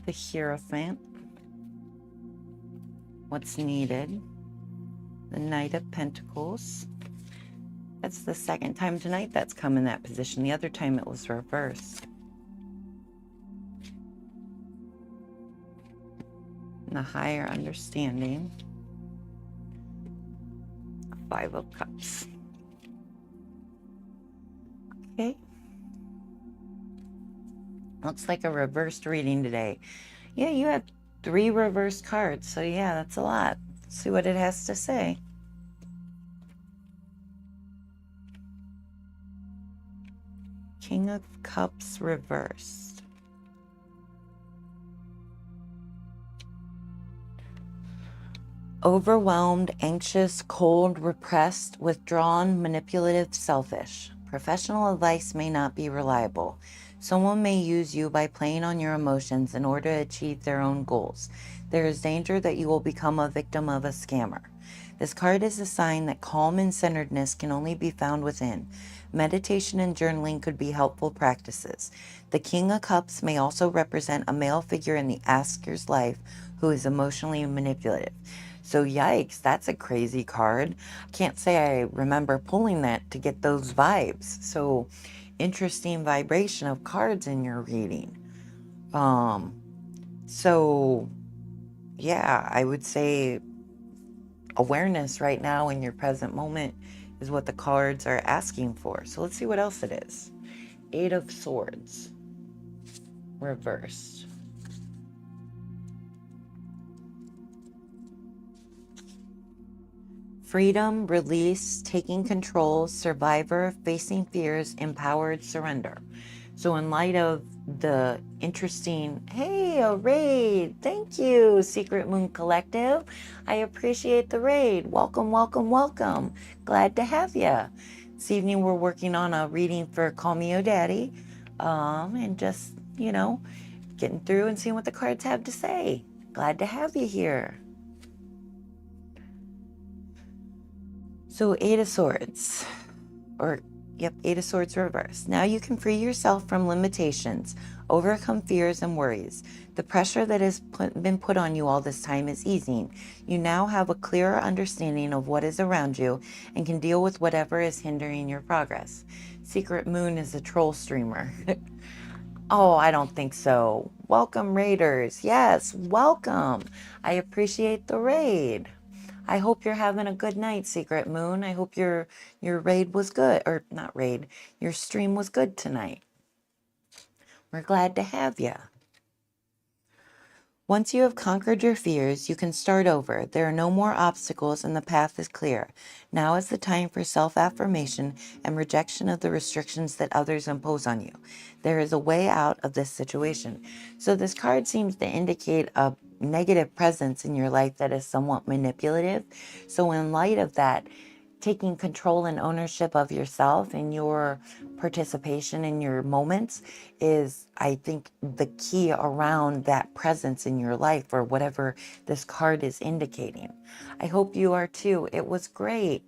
The Hierophant. What's needed? The Knight of Pentacles. That's the second time tonight that's come in that position. The other time it was reversed. And the Higher Understanding. 5 of Cups. Okay. Looks like a reversed reading today. Yeah, you have 3 reversed cards. So yeah, that's a lot. Let's see what it has to say. King of Cups reversed. Overwhelmed, anxious, cold, repressed, withdrawn, manipulative, selfish. Professional advice may not be reliable. Someone may use you by playing on your emotions in order to achieve their own goals. There is danger that you will become a victim of a scammer. This card is a sign that calm and centeredness can only be found within. Meditation and journaling could be helpful practices. The King of Cups may also represent a male figure in the asker's life who is emotionally manipulative. So yikes, that's a crazy card. I can't say I remember pulling that to get those vibes. So interesting vibration of cards in your reading. So yeah, I would say awareness right now in your present moment is what the cards are asking for. So let's see what else it is. 8 of Swords reversed. Freedom, release, taking control, survivor, facing fears, empowered, surrender. So in light of the interesting, hey, a raid. Thank you, Secret Moon Collective. I appreciate the raid. Welcome, welcome, welcome. Glad to have you. This evening we're working on a reading for Call Me Your Daddy. And just, getting through and seeing what the cards have to say. Glad to have you here. So Eight of Swords, Eight of Swords reverse. Now you can free yourself from limitations, overcome fears and worries. The pressure that has been put on you all this time is easing. You now have a clearer understanding of what is around you and can deal with whatever is hindering your progress. Secret Moon is a troll streamer. Oh, I don't think so. Welcome, Raiders. Yes, welcome. I appreciate the raid. I hope you're having a good night, Secret Moon. I hope your raid was good, or not raid, your stream was good tonight. We're glad to have you. Once you have conquered your fears, you can start over. There are no more obstacles and the path is clear. Now is the time for self-affirmation and rejection of the restrictions that others impose on you. There is a way out of this situation. So this card seems to indicate a negative presence in your life that is somewhat manipulative. So in light of that, taking control and ownership of yourself and your participation in your moments is, I think, the key around that presence in your life or whatever this card is indicating. I hope you are too. It was great.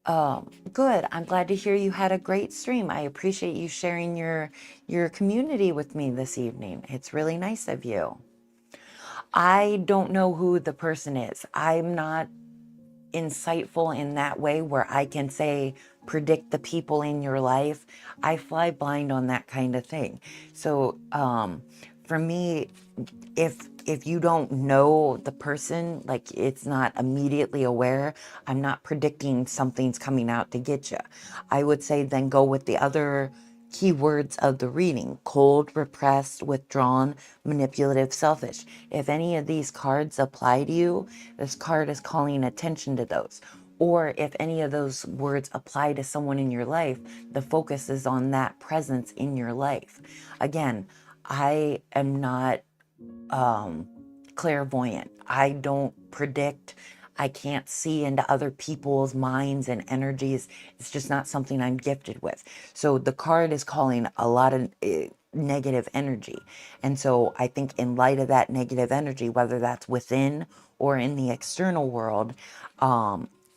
Good. I'm glad to hear you had a great stream. I appreciate you sharing your community with me this evening. It's really nice of you. I don't know who the person is. I'm not insightful in that way where I can say predict the people in your life. I fly blind on that kind of thing. So for me, if you don't know the person, like it's not immediately aware, I'm not predicting something's coming out to get you. I would say then go with the other keywords of the reading: cold, repressed, withdrawn, manipulative, selfish. If any of these cards apply to you, this card is calling attention to those. Or if any of those words apply to someone in your life, the focus is on that presence in your life. Again, I am not clairvoyant. I don't predict. I can't see into other people's minds and energies. It's just not something I'm gifted with. So the card is calling a lot of negative energy. And so I think in light of that negative energy, whether that's within or in the external world,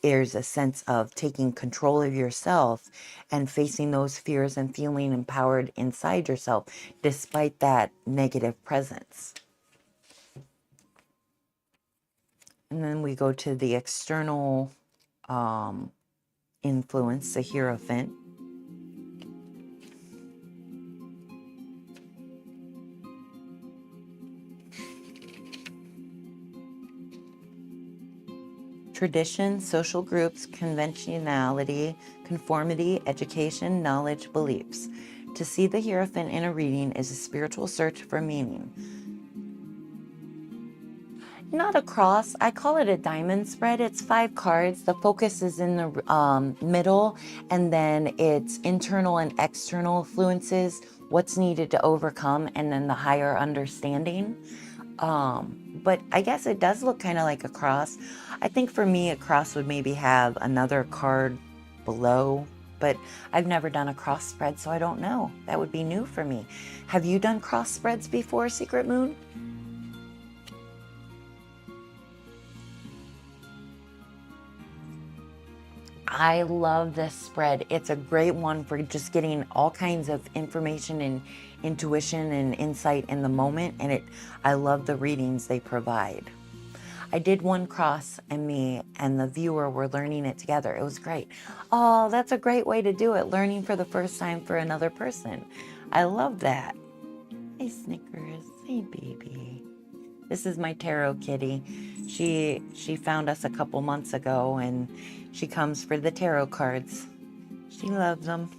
there's a sense of taking control of yourself and facing those fears and feeling empowered inside yourself despite that negative presence. And then we go to the external influence, the Hierophant. Tradition, social groups, conventionality, conformity, education, knowledge, beliefs. To see the Hierophant in a reading is a spiritual search for meaning. Not a cross. I call it a diamond spread. It's 5 cards. The focus is in the middle, and then it's internal and external influences, what's needed to overcome, and then the higher understanding. But I guess it does look kind of like a cross. I think for me, a cross would maybe have another card below, but I've never done a cross spread, so I don't know. That would be new for me. Have you done cross spreads before, Secret Moon? I love this spread. It's a great one for just getting all kinds of information and intuition and insight in the moment, and I love the readings they provide. I did one cross, and me and the viewer were learning it together. It was great. Oh, that's a great way to do it, learning for the first time for another person. I love that. Hey, Snickers. Hey, baby. This is my tarot kitty. She found us a couple months ago, and she comes for the tarot cards. She loves them.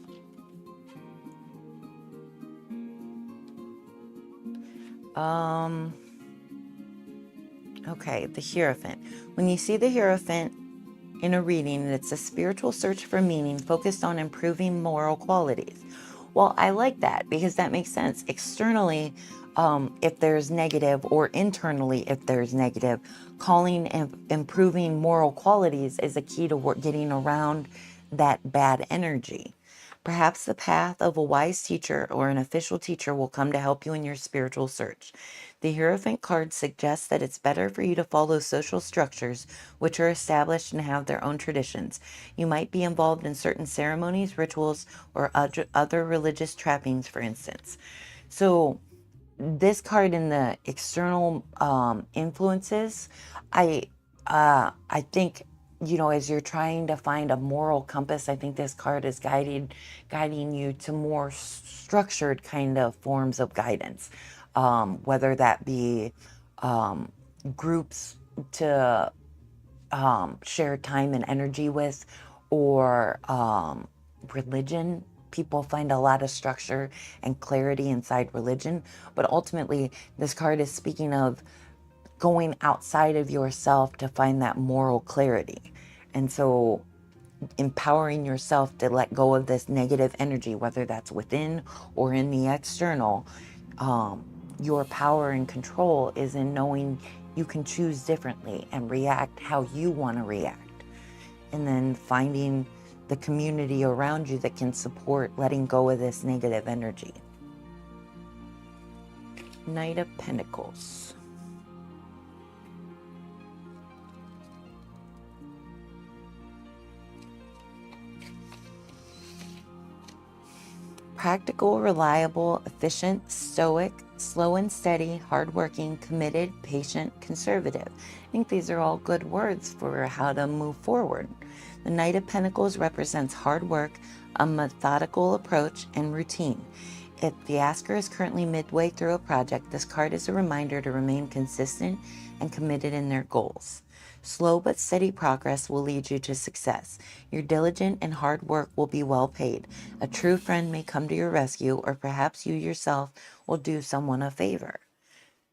Okay, the Hierophant. When you see the Hierophant, in a reading, and it's a spiritual search for meaning focused on improving moral qualities. Well, I like that because that makes sense. Externally, if there's negative, or internally, if there's negative, calling and improving moral qualities is a key to getting around that bad energy. Perhaps the path of a wise teacher or an official teacher will come to help you in your spiritual search. The Hierophant card suggests that it's better for you to follow social structures which are established and have their own traditions. You might be involved in certain ceremonies, rituals, or other religious trappings, for instance. So this card in the external influences, I I think, you know, as you're trying to find a moral compass, I think this card is guiding you to more structured kind of forms of guidance, whether that be groups to share time and energy with, or religion. People find a lot of structure and clarity inside religion, but ultimately, this card is speaking of going outside of yourself to find that moral clarity. And so, empowering yourself to let go of this negative energy, whether that's within or in the external. Your power and control is in knowing you can choose differently and react how you want to react. And then finding the community around you that can support letting go of this negative energy. Knight of Pentacles. Practical, reliable, efficient, stoic, slow and steady, hardworking, committed, patient, conservative. I think these are all good words for how to move forward. The Knight of Pentacles represents hard work, a methodical approach, and routine. If the asker is currently midway through a project, this card is a reminder to remain consistent and committed in their goals. Slow but steady progress will lead you to success. Your diligent and hard work will be well paid. A true friend may come to your rescue, or perhaps you yourself will do someone a favor.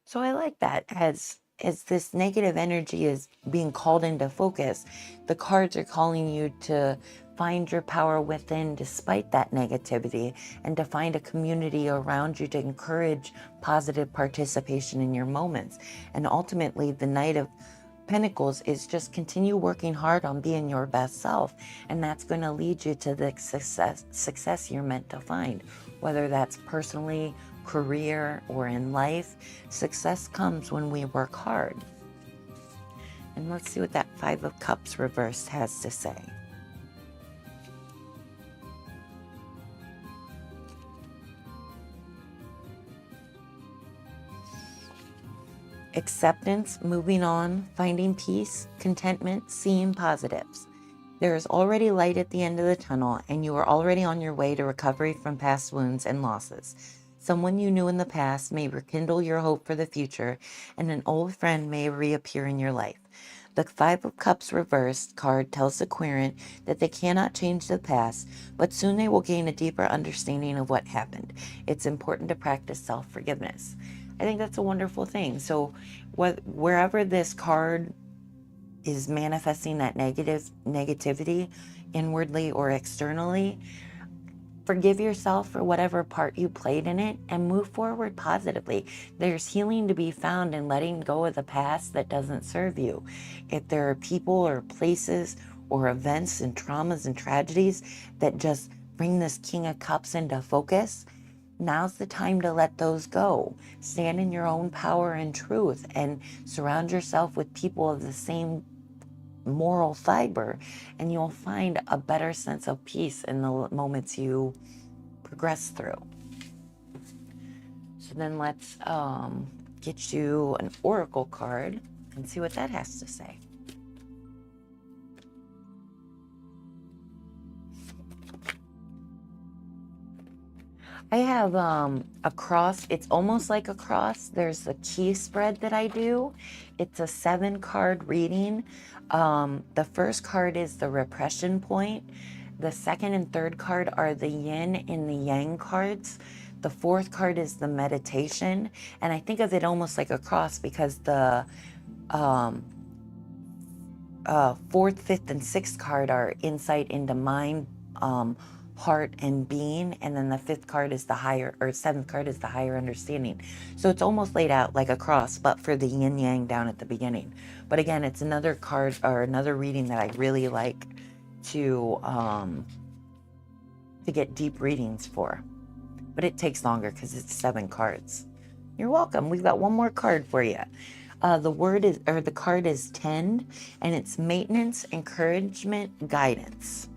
So I like that. As this negative energy is being called into focus, the cards are calling you to find your power within despite that negativity, and to find a community around you to encourage positive participation in your moments. And ultimately, the Knight of Pentacles is just continue working hard on being your best self, and that's going to lead you to the success you're meant to find, whether that's personally, career, or in life. Success comes when we work hard. And let's see what that Five of Cups reversed has to say. Acceptance, moving on, finding peace, contentment, seeing positives. There is already light at the end of the tunnel, and you are already on your way to recovery from past wounds and losses. Someone you knew in the past may rekindle your hope for the future, and an old friend may reappear in your life. The Five of Cups reversed card tells the querent that they cannot change the past, but soon they will gain a deeper understanding of what happened. It's important to practice self-forgiveness. I think that's a wonderful thing. So wherever this card is manifesting that negativity, inwardly or externally, forgive yourself for whatever part you played in it and move forward positively. There's healing to be found in letting go of the past that doesn't serve you. If there are people or places or events and traumas and tragedies that just bring this King of Cups into focus, now's the time to let those go. Stand in your own power and truth, and surround yourself with people of the same moral fiber, and you'll find a better sense of peace in the moments you progress through. So then let's get you an oracle card and see what that has to say. I have a cross. It's almost like a cross. There's a key spread that I do. It's a 7-card reading. The first card is the repression point. The second and third card are the yin and the yang cards. The fourth card is the meditation. And I think of it almost like a cross because the fourth, fifth, and sixth card are insight into mind, heart, and being, and then the fifth card is the higher, or seventh card is the higher understanding. So it's almost laid out like a cross, but for the yin yang down at the beginning. But again, it's another card or another reading that I really like to get deep readings for. But it takes longer because it's 7 cards. You're welcome. We've got one more card for you. The card is tend, and it's maintenance, encouragement, guidance.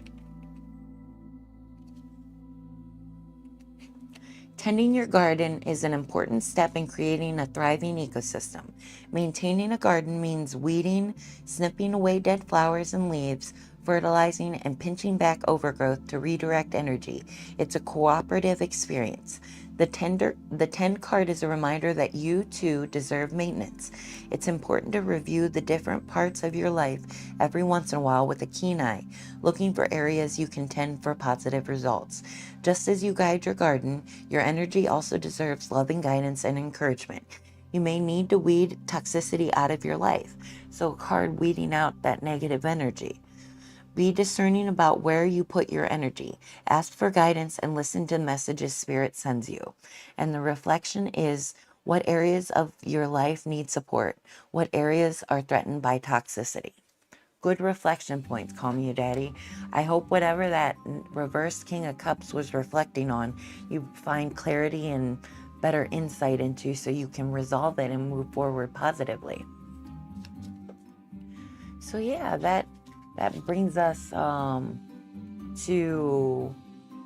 Tending your garden is an important step in creating a thriving ecosystem. Maintaining a garden means weeding, snipping away dead flowers and leaves, fertilizing, and pinching back overgrowth to redirect energy. It's a cooperative experience. The tend card is a reminder that you too deserve maintenance. It's important to review the different parts of your life every once in a while with a keen eye, looking for areas you can tend for positive results. Just as you guide your garden, your energy also deserves loving guidance and encouragement. You may need to weed toxicity out of your life. So a card weeding out that negative energy. Be discerning about where you put your energy. Ask for guidance and listen to messages Spirit sends you. And the reflection is, what areas of your life need support? What areas are threatened by toxicity? Good reflection points, Call Me Your Daddy. I hope whatever that reversed King of Cups was reflecting on, you find clarity and better insight into so you can resolve it and move forward positively. So yeah, that brings us to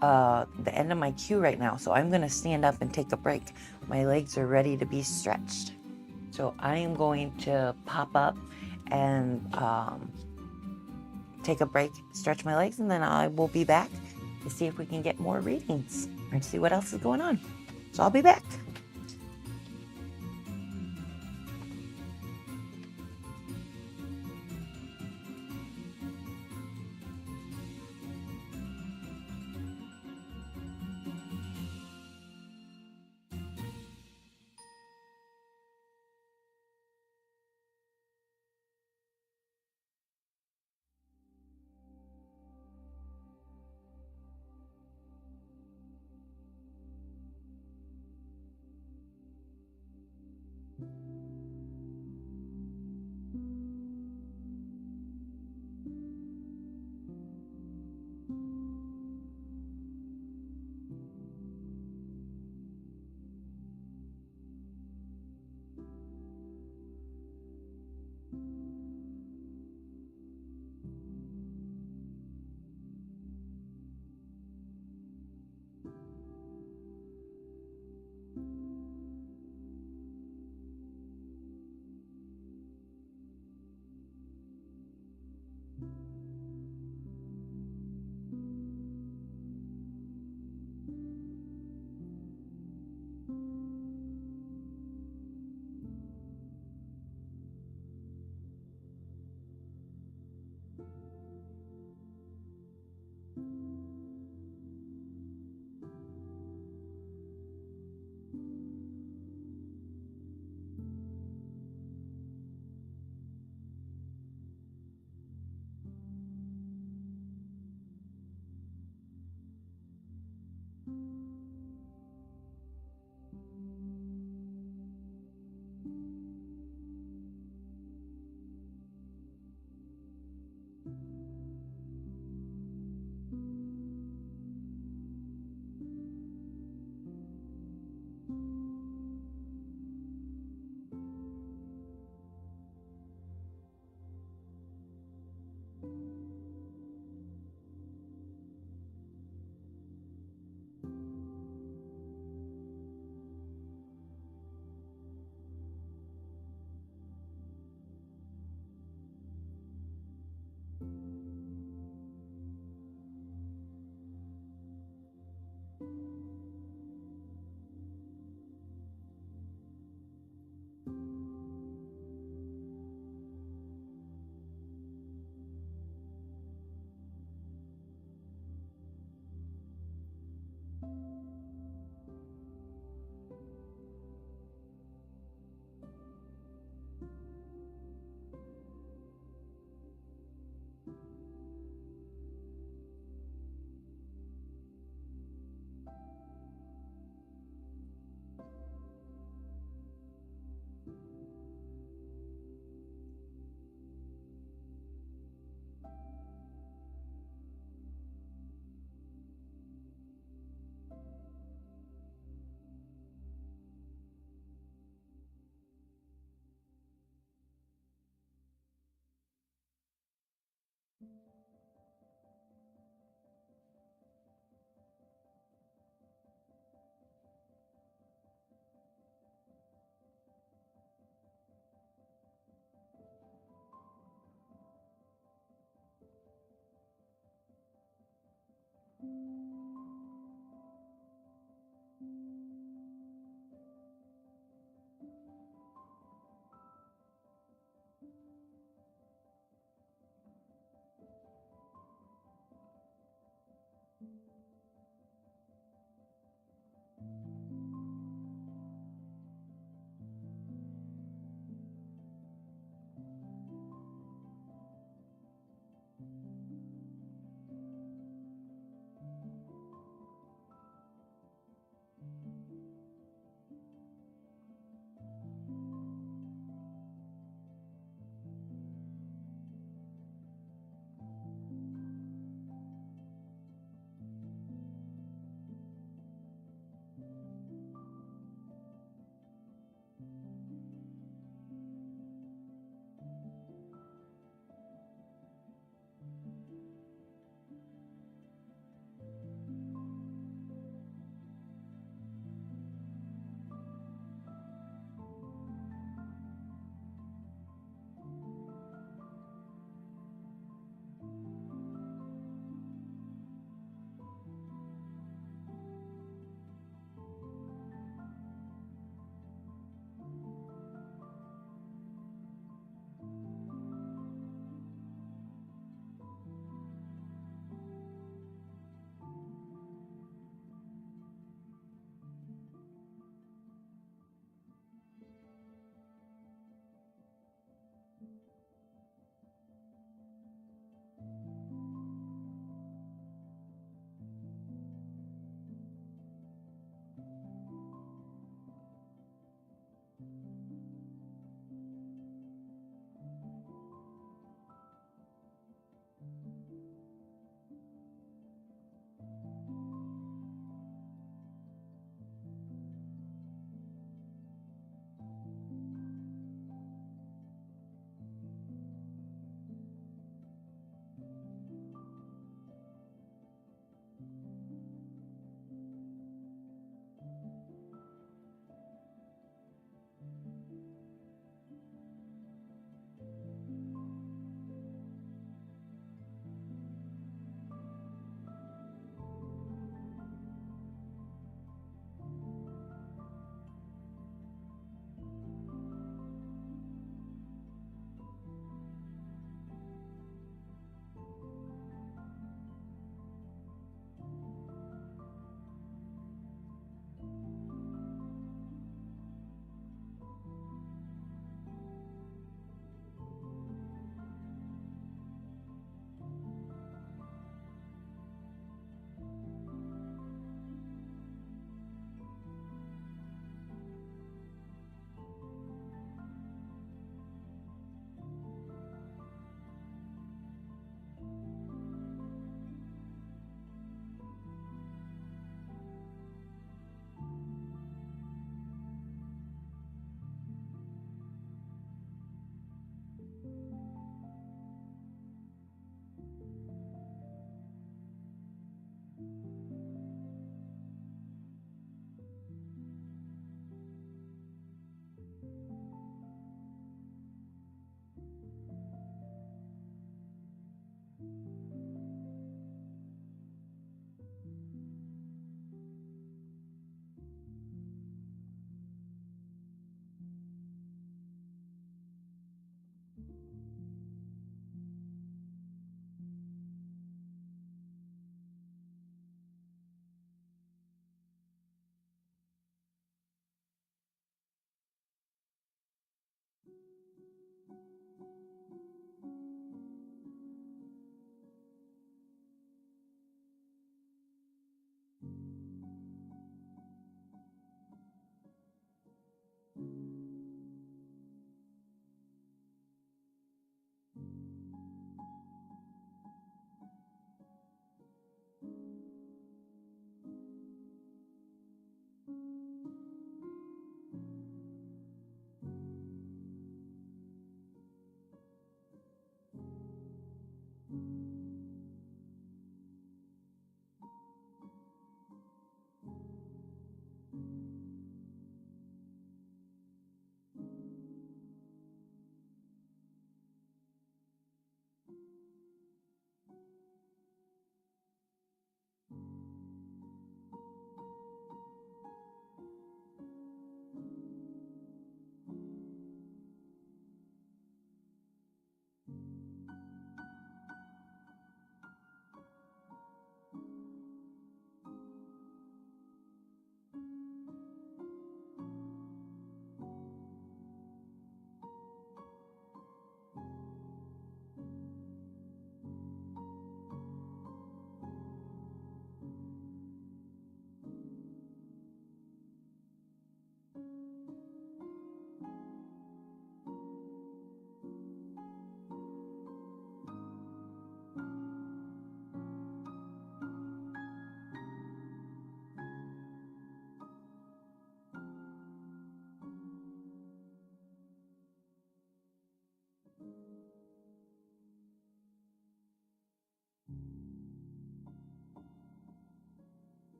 the end of my cue right now. So I'm going to stand up and take a break. My legs are ready to be stretched. So I am going to pop up and take a break, stretch my legs, and then I will be back to see if we can get more readings and see what else is going on. So I'll be back.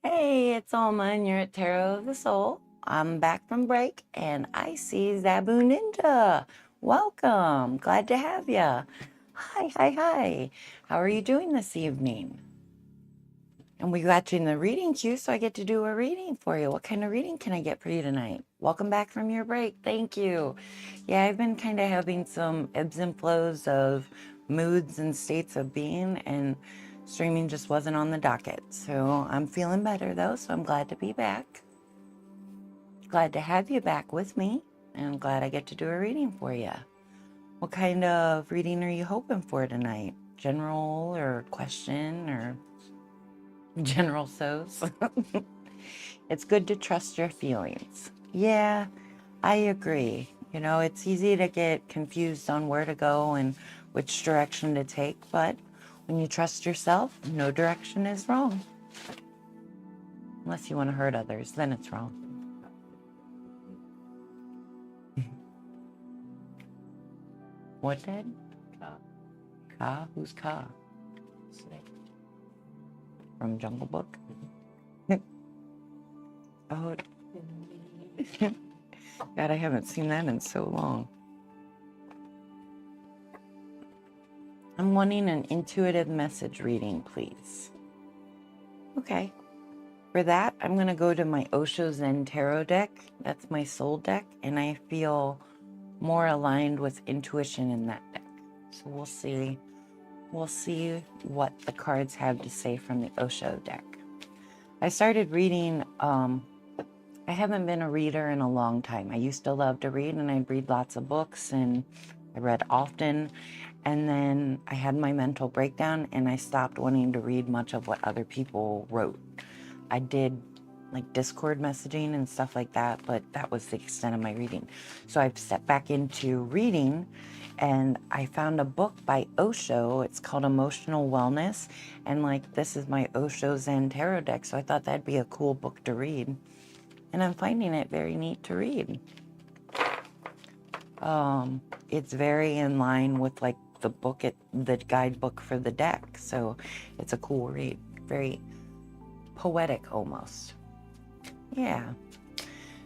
Hey, it's Alma and you're at Tarot of the Soul. I'm back from break and I see Zabu Ninja. Welcome. Glad to have you. Hi, hi, hi. How are you doing this evening? And we got you in the reading queue, so I get to do a reading for you. What kind of reading can I get for you tonight? Welcome back from your break. Thank you. Yeah, I've been kind of having some ebbs and flows of moods and states of being, and streaming just wasn't on the docket. So I'm feeling better though, so I'm glad to be back. Glad to have you back with me, and I'm glad I get to do a reading for you. What kind of reading are you hoping for tonight? General or question or general so's? It's good to trust your feelings. Yeah, I agree. You know, it's easy to get confused on where to go and which direction to take, but when you trust yourself, no direction is wrong. Unless you want to hurt others, then it's wrong. What did? Ka. Ka? Who's Ka? Snake. From Jungle Book? Oh, God, I haven't seen that in so long. I'm wanting an intuitive message reading, please. Okay. For that, I'm going to go to my Osho Zen Tarot deck. That's my soul deck, and I feel more aligned with intuition in that deck. So we'll see. We'll see what the cards have to say from the Osho deck. I started reading, I haven't been a reader in a long time. I used to love to read, and I'd read lots of books, and I read often. And then I had my mental breakdown, and I stopped wanting to read much of what other people wrote. I did like Discord messaging and stuff like that, but that was the extent of my reading. So I've stepped back into reading, and I found a book by Osho. It's called Emotional Wellness, and like this is my Osho Zen Tarot deck, so I thought that'd be a cool book to read. And I'm finding it very neat to read. It's very in line with like the book, the guidebook for the deck, so it's a cool read. Very poetic almost. Yeah.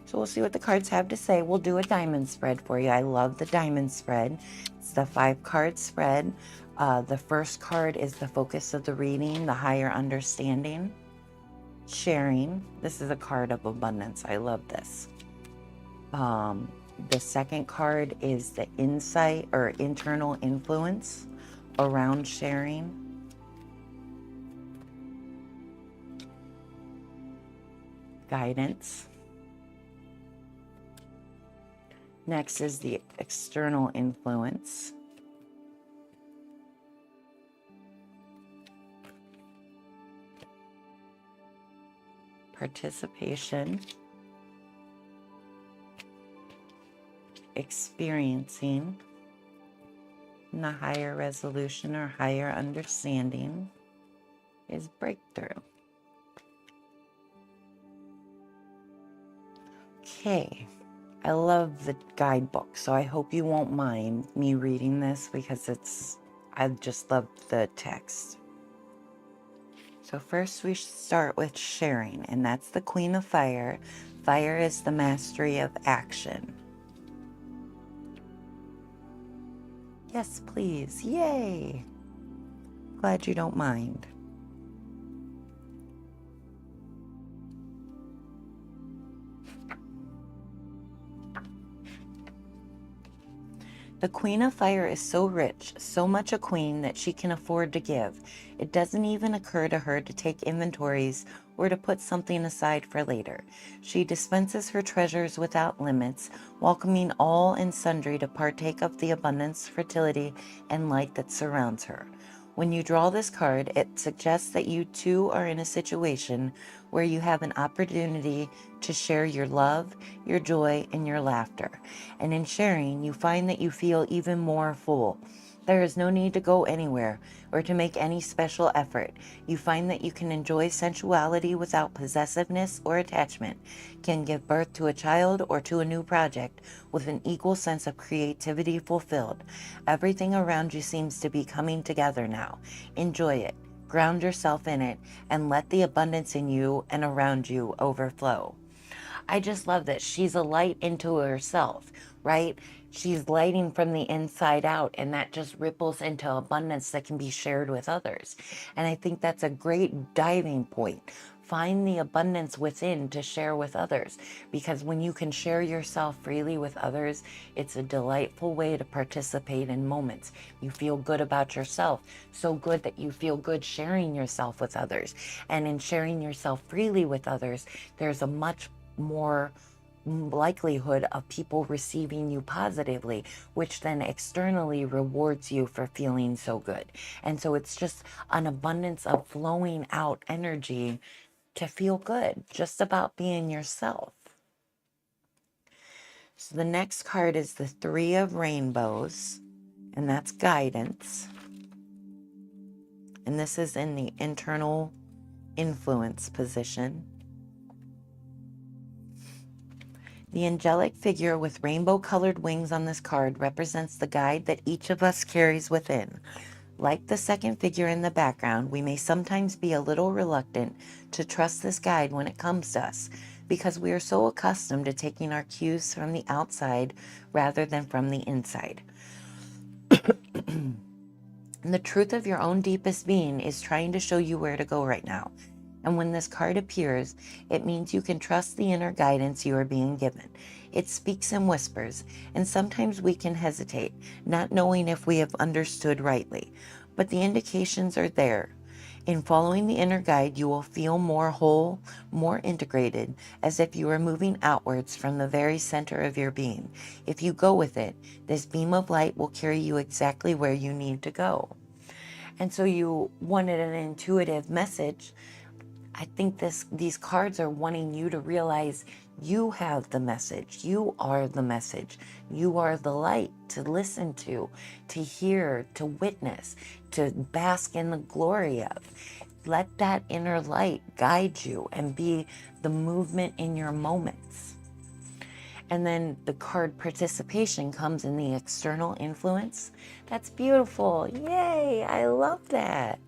So we'll see what the cards have to say. We'll do a diamond spread for you. I love the diamond spread. It's the 5-card spread. The first card is the focus of the reading, the higher understanding, sharing. This is a card of abundance. I love this. The second card is the insight or internal influence around sharing. Guidance. Next is the external influence. Participation. Experiencing. And the higher resolution or higher understanding is breakthrough. Okay. I love the guidebook, so I hope you won't mind me reading this because I just love the text. So first we start with sharing, and that's the Queen of Fire. Fire is the mastery of action. Yes, please. Yay. Glad you don't mind. The Queen of Fire is so rich, so much a queen that she can afford to give. It doesn't even occur to her to take inventories or to put something aside for later. She dispenses her treasures without limits, welcoming all and sundry to partake of the abundance, fertility, and light that surrounds her. When you draw this card, it suggests that you too are in a situation where you have an opportunity to share your love, your joy, and your laughter. And in sharing, you find that you feel even more full. There is no need to go anywhere or to make any special effort. You find that you can enjoy sensuality without possessiveness or attachment, can give birth to a child or to a new project with an equal sense of creativity fulfilled. Everything around you seems to be coming together now. Enjoy it. Ground yourself in it and let the abundance in you and around you overflow. I just love that she's a light into herself, right? She's lighting from the inside out, and that just ripples into abundance that can be shared with others. And I think that's a great diving point. Find the abundance within to share with others, because when you can share yourself freely with others, it's a delightful way to participate in moments. You feel good about yourself, so good that you feel good sharing yourself with others. And in sharing yourself freely with others, there's a much more likelihood of people receiving you positively, which then externally rewards you for feeling so good. And so it's just an abundance of flowing out energy to feel good, just about being yourself. So the next card is the Three of Rainbows, and that's guidance. And this is in the internal influence position. The angelic figure with rainbow-colored wings on this card represents the guide that each of us carries within. Like the second figure in the background, we may sometimes be a little reluctant to trust this guide when it comes to us, because we are so accustomed to taking our cues from the outside rather than from the inside. And the truth of your own deepest being is trying to show you where to go right now. And when this card appears, it means you can trust the inner guidance you are being given. It speaks in whispers, and sometimes we can hesitate, not knowing if we have understood rightly. But the indications are there. In following the inner guide, you will feel more whole, more integrated, as if you were moving outwards from the very center of your being. If you go with it, this beam of light will carry you exactly where you need to go. And so you wanted an intuitive message. I think these cards are wanting you to realize you have the message. You are the message. You are the light to listen to hear, to witness, to bask in the glory of. Let that inner light guide you and be the movement in your moments. And then the card participation comes in the external influence. That's beautiful. Yay, I love that.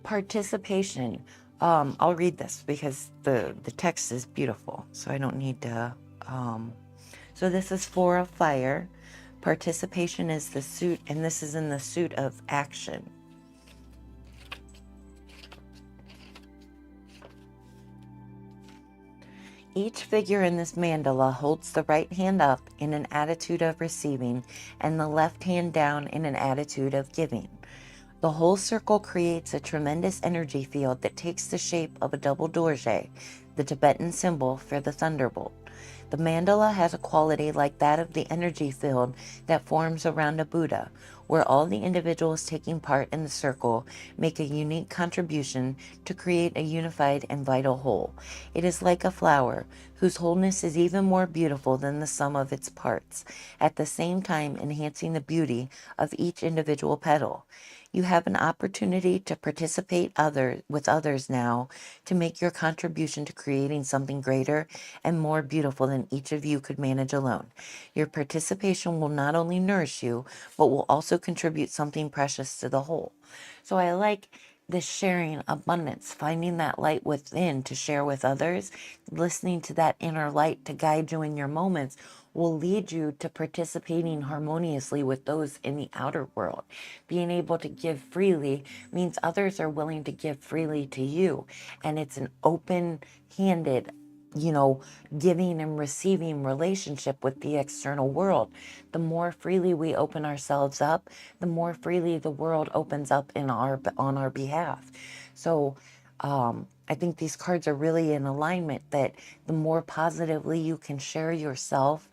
Participation. I'll read this because the text is beautiful, so I don't need to. So this is Four of Fire. Participation is the suit, and this is in the suit of action. Each figure in this mandala holds the right hand up in an attitude of receiving and the left hand down in an attitude of giving. The whole circle creates a tremendous energy field that takes the shape of a double dorje, the Tibetan symbol for the thunderbolt. The mandala has a quality like that of the energy field that forms around a Buddha, where all the individuals taking part in the circle make a unique contribution to create a unified and vital whole. It is like a flower, whose wholeness is even more beautiful than the sum of its parts, at the same time enhancing the beauty of each individual petal. You have an opportunity to participate with others now, to make your contribution to creating something greater and more beautiful than each of you could manage alone. Your participation will not only nourish you, but will also contribute something precious to the whole. So I like this sharing abundance, finding that light within to share with others, listening to that inner light to guide you in your moments will lead you to participating harmoniously with those in the outer world. Being able to give freely means others are willing to give freely to you. And it's an open-handed, giving and receiving relationship with the external world. The more freely we open ourselves up, the more freely the world opens up on our behalf. So I think these cards are really in alignment that the more positively you can share yourself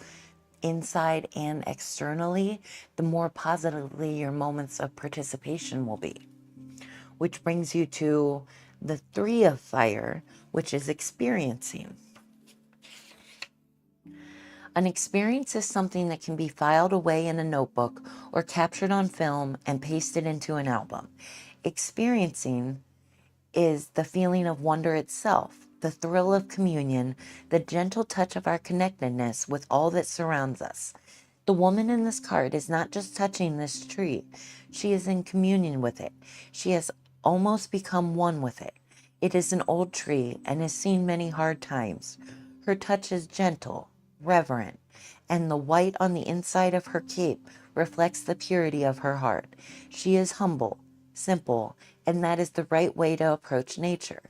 inside and externally, the more positively your moments of participation will be. Which brings you to the Three of Fire, which is experiencing. An experience is something that can be filed away in a notebook or captured on film and pasted into an album. Experiencing is the feeling of wonder itself, the thrill of communion, the gentle touch of our connectedness with all that surrounds us. The woman in this card is not just touching this tree. She is in communion with it. She has almost become one with it. It is an old tree and has seen many hard times. Her touch is gentle, reverent, and the white on the inside of her cape reflects the purity of her heart. She is humble, simple, and that is the right way to approach nature.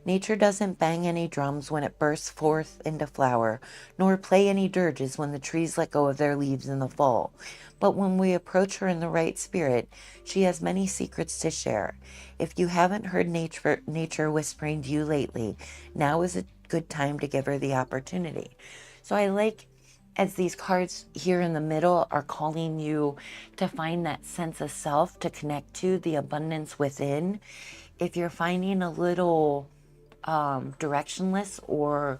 Nature doesn't bang any drums when it bursts forth into flower, nor play any dirges when the trees let go of their leaves in the fall. But when we approach her in the right spirit, she has many secrets to share. If you haven't heard nature whispering to you lately, now is a good time to give her the opportunity. So I like as these cards here in the middle are calling you to find that sense of self, to connect to the abundance within. If you're finding a little directionless or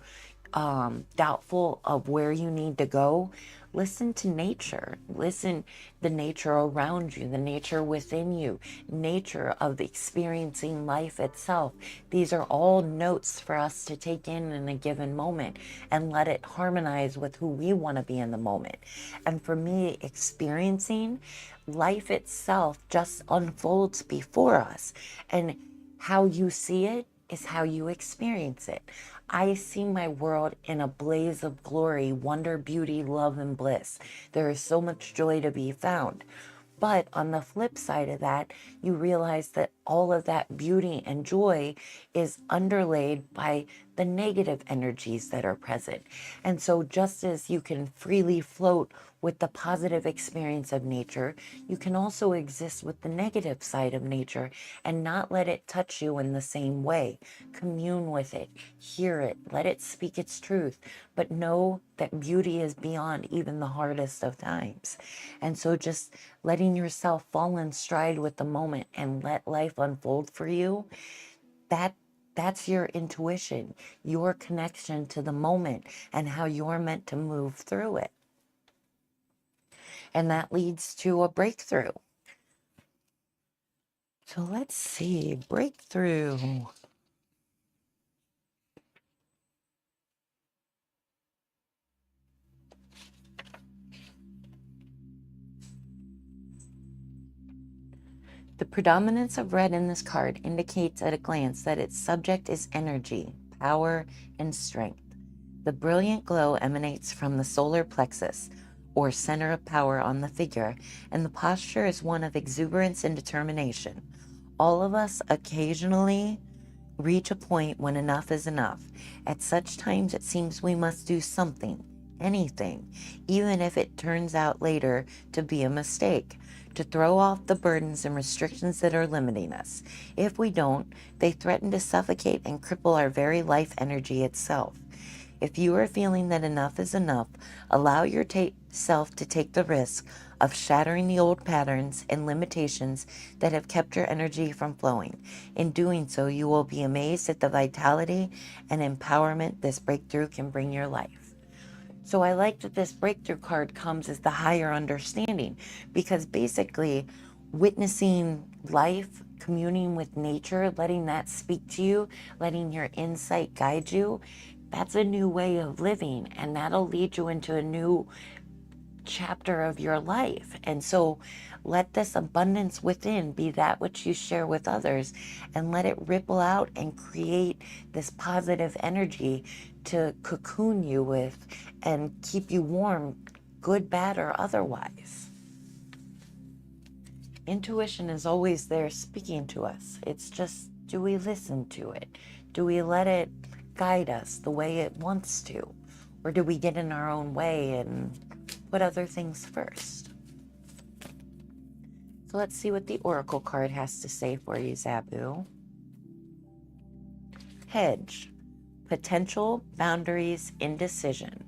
doubtful of where you need to go, listen to nature. Listen the nature around you, the nature within you, nature of experiencing life itself. These are all notes for us to take in a given moment and let it harmonize with who we want to be in the moment. And for me, experiencing life itself just unfolds before us, and how you see it is how you experience it. I see my world in a blaze of glory, wonder, beauty, love, and bliss. There is so much joy to be found. But on the flip side of that, you realize that all of that beauty and joy is underlaid by the negative energies that are present. And so just as you can freely float with the positive experience of nature, you can also exist with the negative side of nature and not let it touch you in the same way. Commune with it, hear it, let it speak its truth, but know that beauty is beyond even the hardest of times. And so just letting yourself fall in stride with the moment and let life unfold for you, that's your intuition, your connection to the moment and how you're meant to move through it. And that leads to a breakthrough. So let's see, breakthrough. The predominance of red in this card indicates at a glance that its subject is energy, power, and strength. The brilliant glow emanates from the solar plexus, or center of power on the figure, and the posture is one of exuberance and determination. All of us occasionally reach a point when enough is enough. At such times it seems we must do something, anything, even if it turns out later to be a mistake, to throw off the burdens and restrictions that are limiting us. If we don't, they threaten to suffocate and cripple our very life energy itself. If you are feeling that enough is enough, allow yourself to take the risk of shattering the old patterns and limitations that have kept your energy from flowing. In doing so, you will be amazed at the vitality and empowerment this breakthrough can bring your life. So I like that this breakthrough card comes as the higher understanding, because basically witnessing life, communing with nature, letting that speak to you, letting your insight guide you, that's a new way of living, and that'll lead you into a new chapter of your life. And so let this abundance within be that which you share with others, and let it ripple out and create this positive energy to cocoon you with and keep you warm, good, bad, or otherwise. Intuition is always there speaking to us. It's just, do we listen to it? Do we let it guide us the way it wants to? Or do we get in our own way and put other things first? So let's see what the Oracle card has to say for you, Zabu. Hedge. Potential, boundaries, indecision.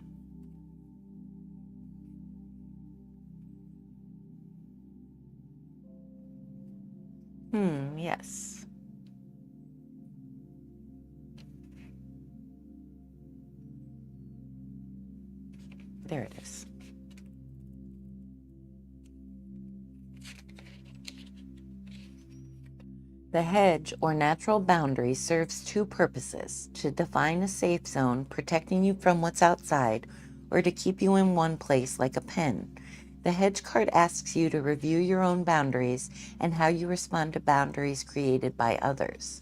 Yes. There it is. The hedge, or natural boundary, serves two purposes: to define a safe zone, protecting you from what's outside, or to keep you in one place like a pen. The hedge card asks you to review your own boundaries and how you respond to boundaries created by others.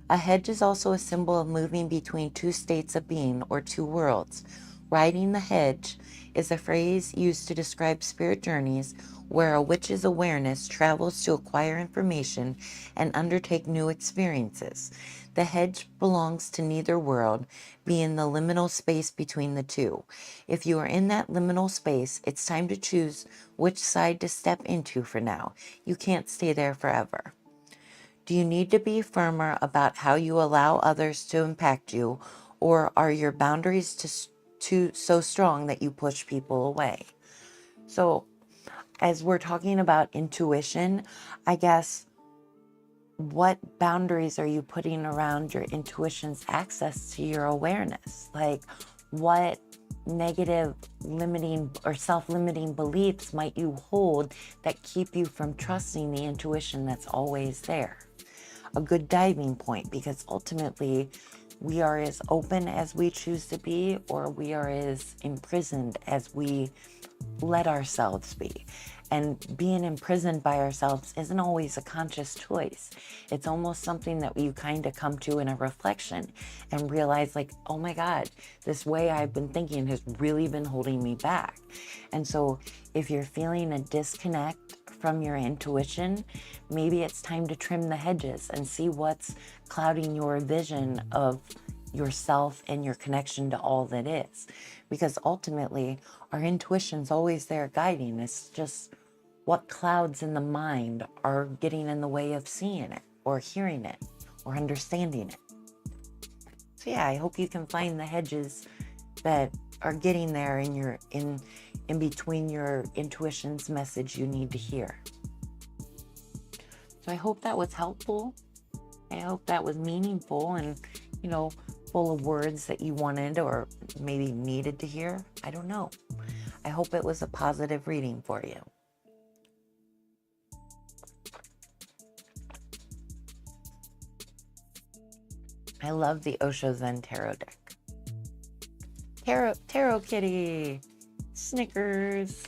A hedge is also a symbol of moving between two states of being or two worlds. Riding the hedge is a phrase used to describe spirit journeys where a witch's awareness travels to acquire information and undertake new experiences. The hedge belongs to neither world, being the liminal space between the two. If you are in that liminal space, it's time to choose which side to step into for now. You can't stay there forever. Do you need to be firmer about how you allow others to impact you, or are your boundaries so strong that you push people away? So, as we're talking about intuition, I guess, what boundaries are you putting around your intuition's access to your awareness? Like, what negative limiting or self-limiting beliefs might you hold that keep you from trusting the intuition that's always there? A good diving point, because ultimately we are as open as we choose to be, or we are as imprisoned as we let ourselves be. And being imprisoned by ourselves isn't always a conscious choice. It's almost something that you kind of come to in a reflection and realize, like, oh my God, this way I've been thinking has really been holding me back. And so if you're feeling a disconnect from your intuition, maybe it's time to trim the hedges and see what's clouding your vision of yourself and your connection to all that is. Because ultimately, our intuition's always there guiding. It's just what clouds in the mind are getting in the way of seeing it or hearing it or understanding it. So yeah, I hope you can find the hedges that are getting there in between your intuition's message you need to hear. So I hope that was helpful. I hope that was meaningful and, full of words that you wanted or maybe needed to hear. I don't know. I hope it was a positive reading for you. I love the Osho Zen Tarot deck. Tarot kitty. Snickers.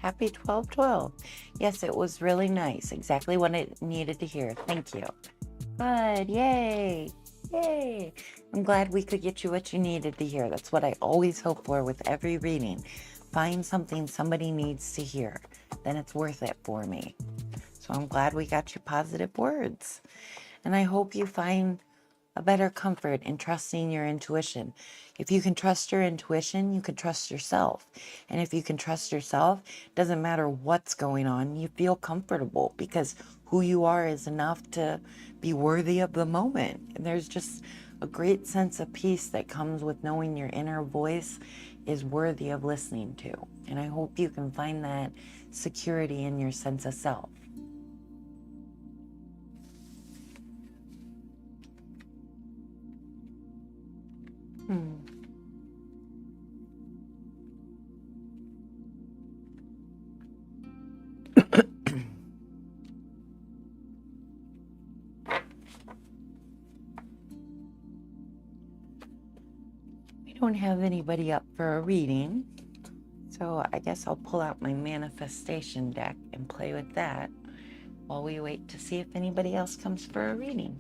Happy 12/12. Yes, it was really nice. Exactly what I needed to hear. Thank you. Good. Yay. Yay. I'm glad we could get you what you needed to hear. That's what I always hope for with every reading. Find something somebody needs to hear. Then it's worth it for me. So I'm glad we got you positive words. And I hope you find a better comfort in trusting your intuition. If you can trust your intuition, you can trust yourself. And if you can trust yourself, doesn't matter what's going on, you feel comfortable because who you are is enough to be worthy of the moment. And there's just a great sense of peace that comes with knowing your inner voice is worthy of listening to. And I hope you can find that security in your sense of self. We don't have anybody up for a reading, so I guess I'll pull out my manifestation deck and play with that while we wait to see if anybody else comes for a reading.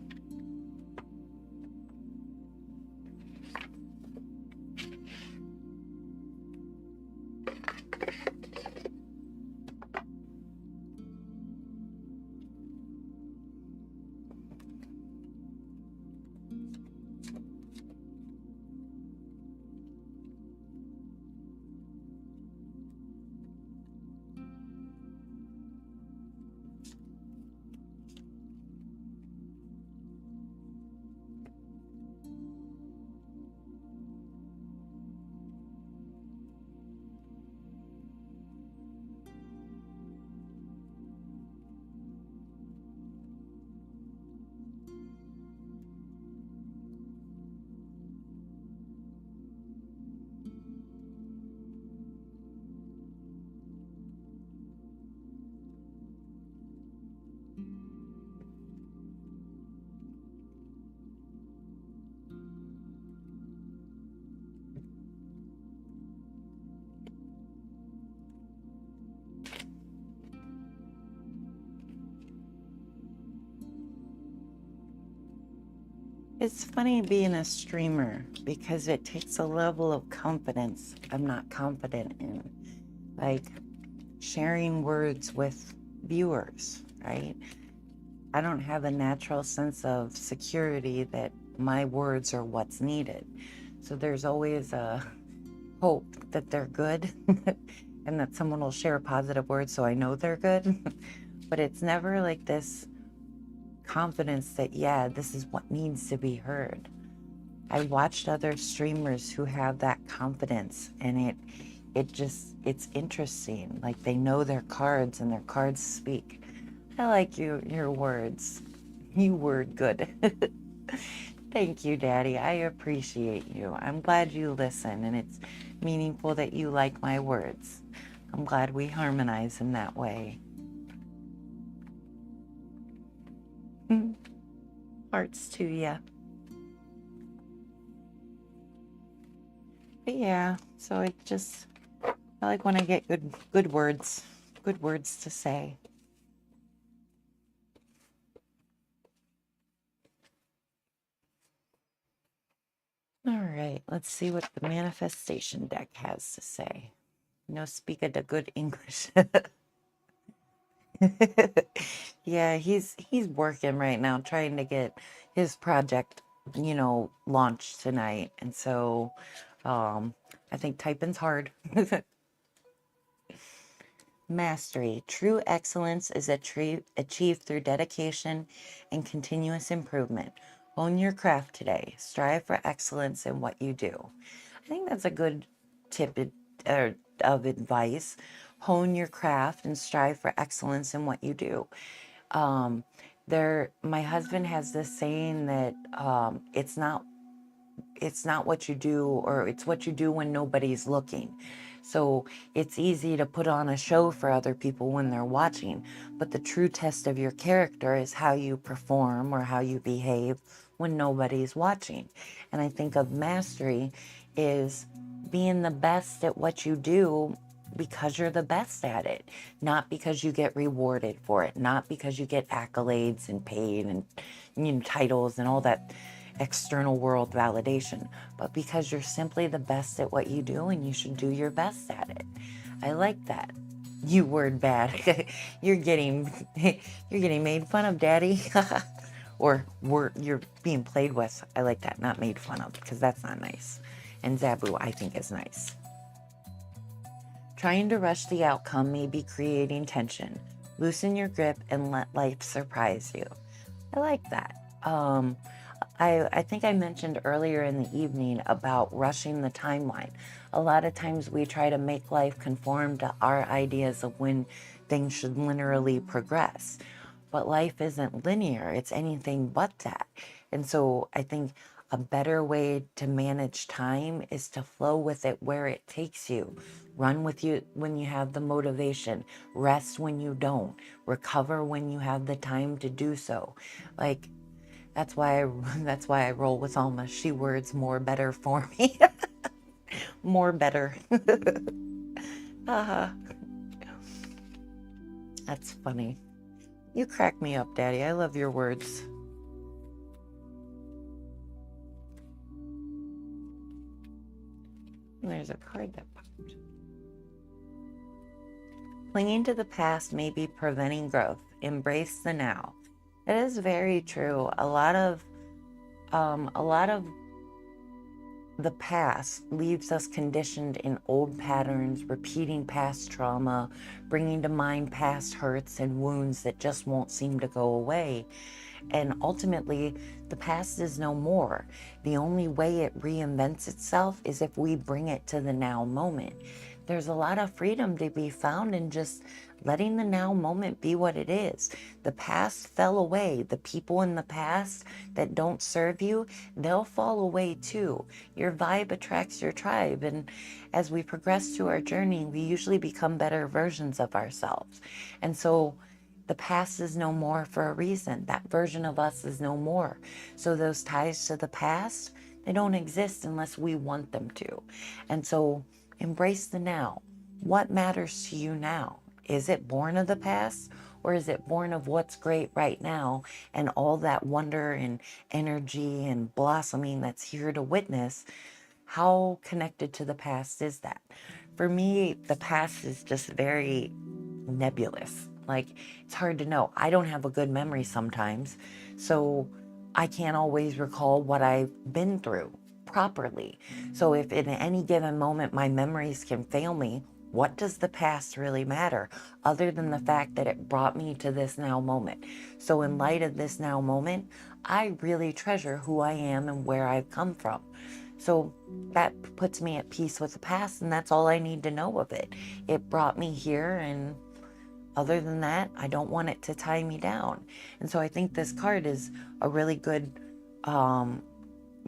It's funny being a streamer because it takes a level of confidence I'm not confident in. Like sharing words with viewers, right? I don't have a natural sense of security that my words are what's needed. So there's always a hope that they're good and that someone will share a positive word so I know they're good. But it's never like this confidence that, yeah, this is what needs to be heard. I watched other streamers who have that confidence, and it's interesting. Like they know their cards and their cards speak. I like your words. You word good. Thank you, Daddy. I appreciate you. I'm glad you listen, and it's meaningful that you like my words. I'm glad we harmonize in that way. Hearts to ya. But yeah, so I like when I get good words to say. All right, let's see what the manifestation deck has to say. No speak of the good English. Yeah, he's working right now trying to get his project, launched tonight. And so I think typing's hard. Mastery. True excellence is achieved through dedication and continuous improvement. Hone your craft today. Strive for excellence in what you do. I think that's a good tip of advice. Hone your craft and strive for excellence in what you do. Um, my husband has this saying that it's not what you do, or it's what you do when nobody's looking. So it's easy to put on a show for other people when they're watching, but the true test of your character is how you perform or how you behave when nobody's watching. And I think of mastery is being the best at what you do because you're the best at it, not because you get rewarded for it, not because you get accolades and paid and titles and all that external world validation, but because you're simply the best at what you do and you should do your best at it. I like that. You word bad. you're getting you're getting made fun of, Daddy. Or you're being played with. I like that, not made fun of, because that's not nice. And Zabu, I think, is nice. Trying to rush the outcome may be creating tension. Loosen your grip and let life surprise you. I like that. I think I mentioned earlier in the evening about rushing the timeline. A lot of times we try to make life conform to our ideas of when things should linearly progress. But life isn't linear, it's anything but that. And so I think a better way to manage time is to flow with it where it takes you. Run with you when you have the motivation, rest when you don't, recover when you have the time to do so. Like, that's why I roll with Alma. She words more better for me. More better. uh, that's funny. You crack me up, Daddy. I love your words. There's a card that popped. Clinging to the past may be preventing growth. Embrace the now. It is very true. A lot of the past leaves us conditioned in old patterns, repeating past trauma, bringing to mind past hurts and wounds that just won't seem to go away. And ultimately, the past is no more. The only way it reinvents itself is if we bring it to the now moment. There's a lot of freedom to be found in just letting the now moment be what it is. The past fell away. The people in the past that don't serve you, they'll fall away too. Your vibe attracts your tribe. And as we progress through our journey, we usually become better versions of ourselves. And so the past is no more for a reason. That version of us is no more. So those ties to the past, they don't exist unless we want them to. And so embrace the now. What matters to you now? Is it born of the past, or is it born of what's great right now and all that wonder and energy and blossoming that's here to witness? How connected to the past is that? For me, the past is just very nebulous. Like, it's hard to know. I don't have a good memory sometimes, so I can't always recall what I've been through properly. So if in any given moment my memories can fail me, what does the past really matter other than the fact that it brought me to this now moment? So in light of this now moment, I really treasure who I am and where I've come from. So that puts me at peace with the past, and that's all I need to know of it. It brought me here, and other than that, I don't want it to tie me down. And so I think this card is a really good um,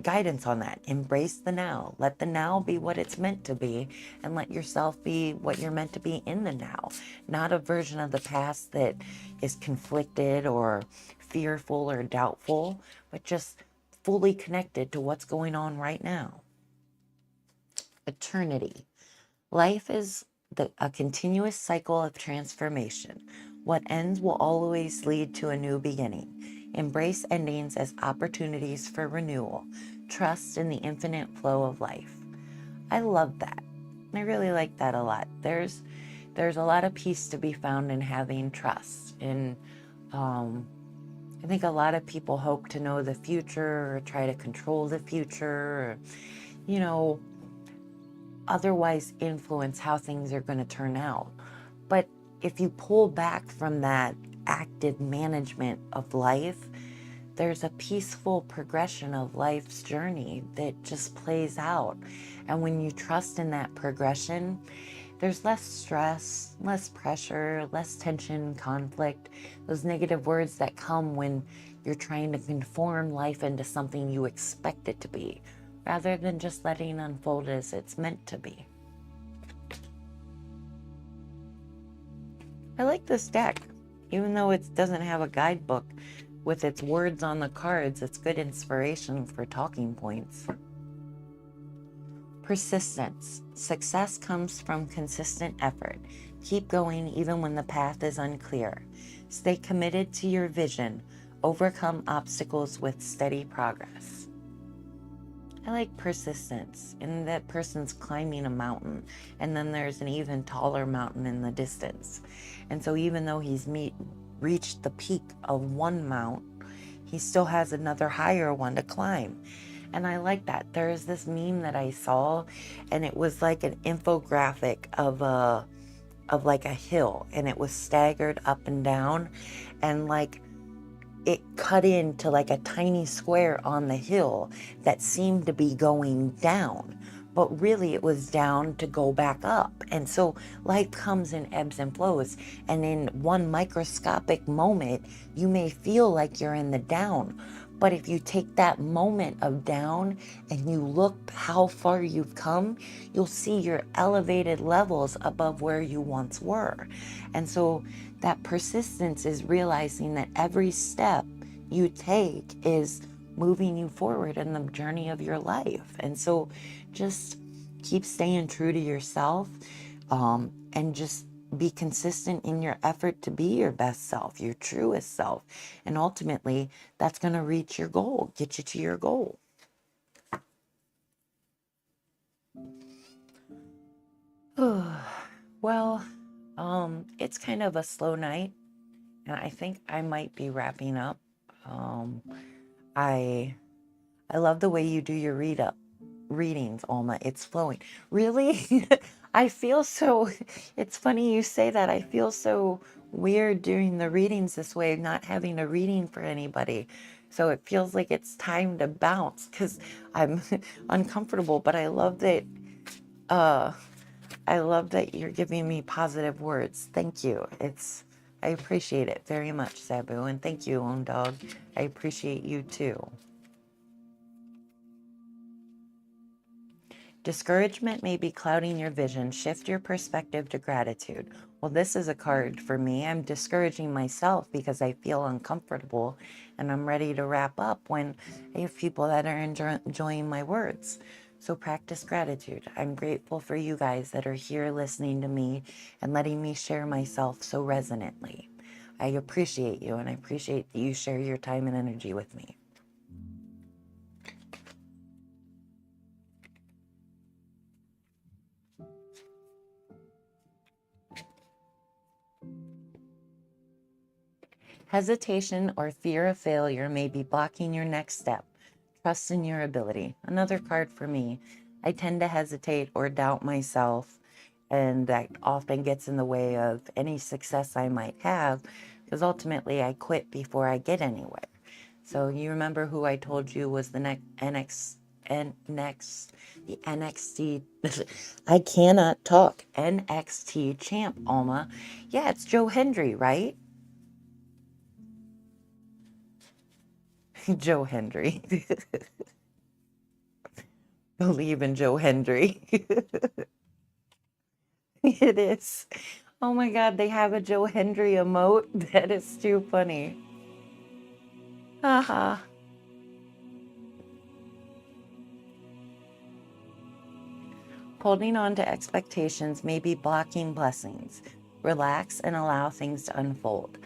guidance on that. Embrace the now. Let the now be what it's meant to be, and let yourself be what you're meant to be in the now. Not a version of the past that is conflicted or fearful or doubtful, but just fully connected to what's going on right now. Eternity. Life is a continuous cycle of transformation. What ends will always lead to a new beginning. Embrace endings as opportunities for renewal. Trust in the infinite flow of life. I love that. I really like that a lot. There's a lot of peace to be found in having trust. And I think a lot of people hope to know the future or try to control the future, or, you know, otherwise influence how things are going to turn out. But if you pull back from that active management of life, there's a peaceful progression of life's journey that just plays out. And when you trust in that progression, there's less stress, less pressure, less tension, conflict, those negative words that come when you're trying to conform life into something you expect it to be, rather than just letting it unfold as it's meant to be. I like this deck. Even though it doesn't have a guidebook, with its words on the cards, it's good inspiration for talking points. Persistence. Success comes from consistent effort. Keep going even when the path is unclear. Stay committed to your vision. Overcome obstacles with steady progress. I like persistence, and that person's climbing a mountain, and then there's an even taller mountain in the distance. And so even though he's reached the peak of one mount, he still has another higher one to climb. And I like that. There's this meme that I saw, and it was like an infographic of like a hill, and it was staggered up and down, and like it cut into like a tiny square on the hill that seemed to be going down, but really it was down to go back up. And so life comes in ebbs and flows, and in one microscopic moment you may feel like you're in the down, but if you take that moment of down and you look how far you've come, you'll see your elevated levels above where you once were. And so that persistence is realizing that every step you take is moving you forward in the journey of your life. And so just keep staying true to yourself, and just be consistent in your effort to be your best self, your truest self. And ultimately, that's going to reach your goal, get you to your goal. Well, it's kind of a slow night, and I think I might be wrapping up. I love the way you do your readings, Alma. It's flowing. Really? I feel so, it's funny you say that. I feel so weird doing the readings this way, not having a reading for anybody. So it feels like it's time to bounce because I'm uncomfortable, but uh, I love that you're giving me positive words. Thank you. I appreciate it very much, Sabu. And thank you, Own Dog. I appreciate you too. Discouragement may be clouding your vision. Shift your perspective to gratitude. Well, this is a card for me. I'm discouraging myself because I feel uncomfortable, and I'm ready to wrap up when I have people that are enjoying my words. So practice gratitude. I'm grateful for you guys that are here listening to me and letting me share myself so resonantly. I appreciate you, and I appreciate that you share your time and energy with me. Hesitation or fear of failure may be blocking your next step. Trust in your ability. Another card for me. I tend to hesitate or doubt myself, and that often gets in the way of any success I might have, because ultimately I quit before I get anywhere. So you remember who I told you was the the NXT, I cannot talk, NXT champ, Alma. Yeah, it's Joe Hendry, right? Joe Hendry. Believe in Joe Hendry. It is. Oh my God, they have a Joe Hendry emote. That is too funny. Haha. Holding on to expectations may be blocking blessings. Relax and allow things to unfold.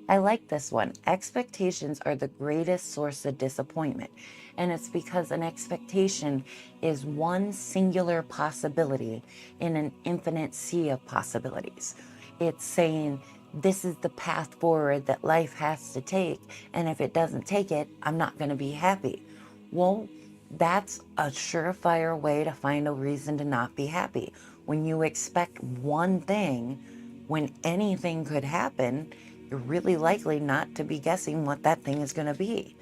I like this one. Expectations are the greatest source of disappointment. And it's because an expectation is one singular possibility in an infinite sea of possibilities. It's saying, this is the path forward that life has to take. And if it doesn't take it, I'm not going to be happy. Well, that's a surefire way to find a reason to not be happy. When you expect one thing, when anything could happen, you're really likely not to be guessing what that thing is going to be.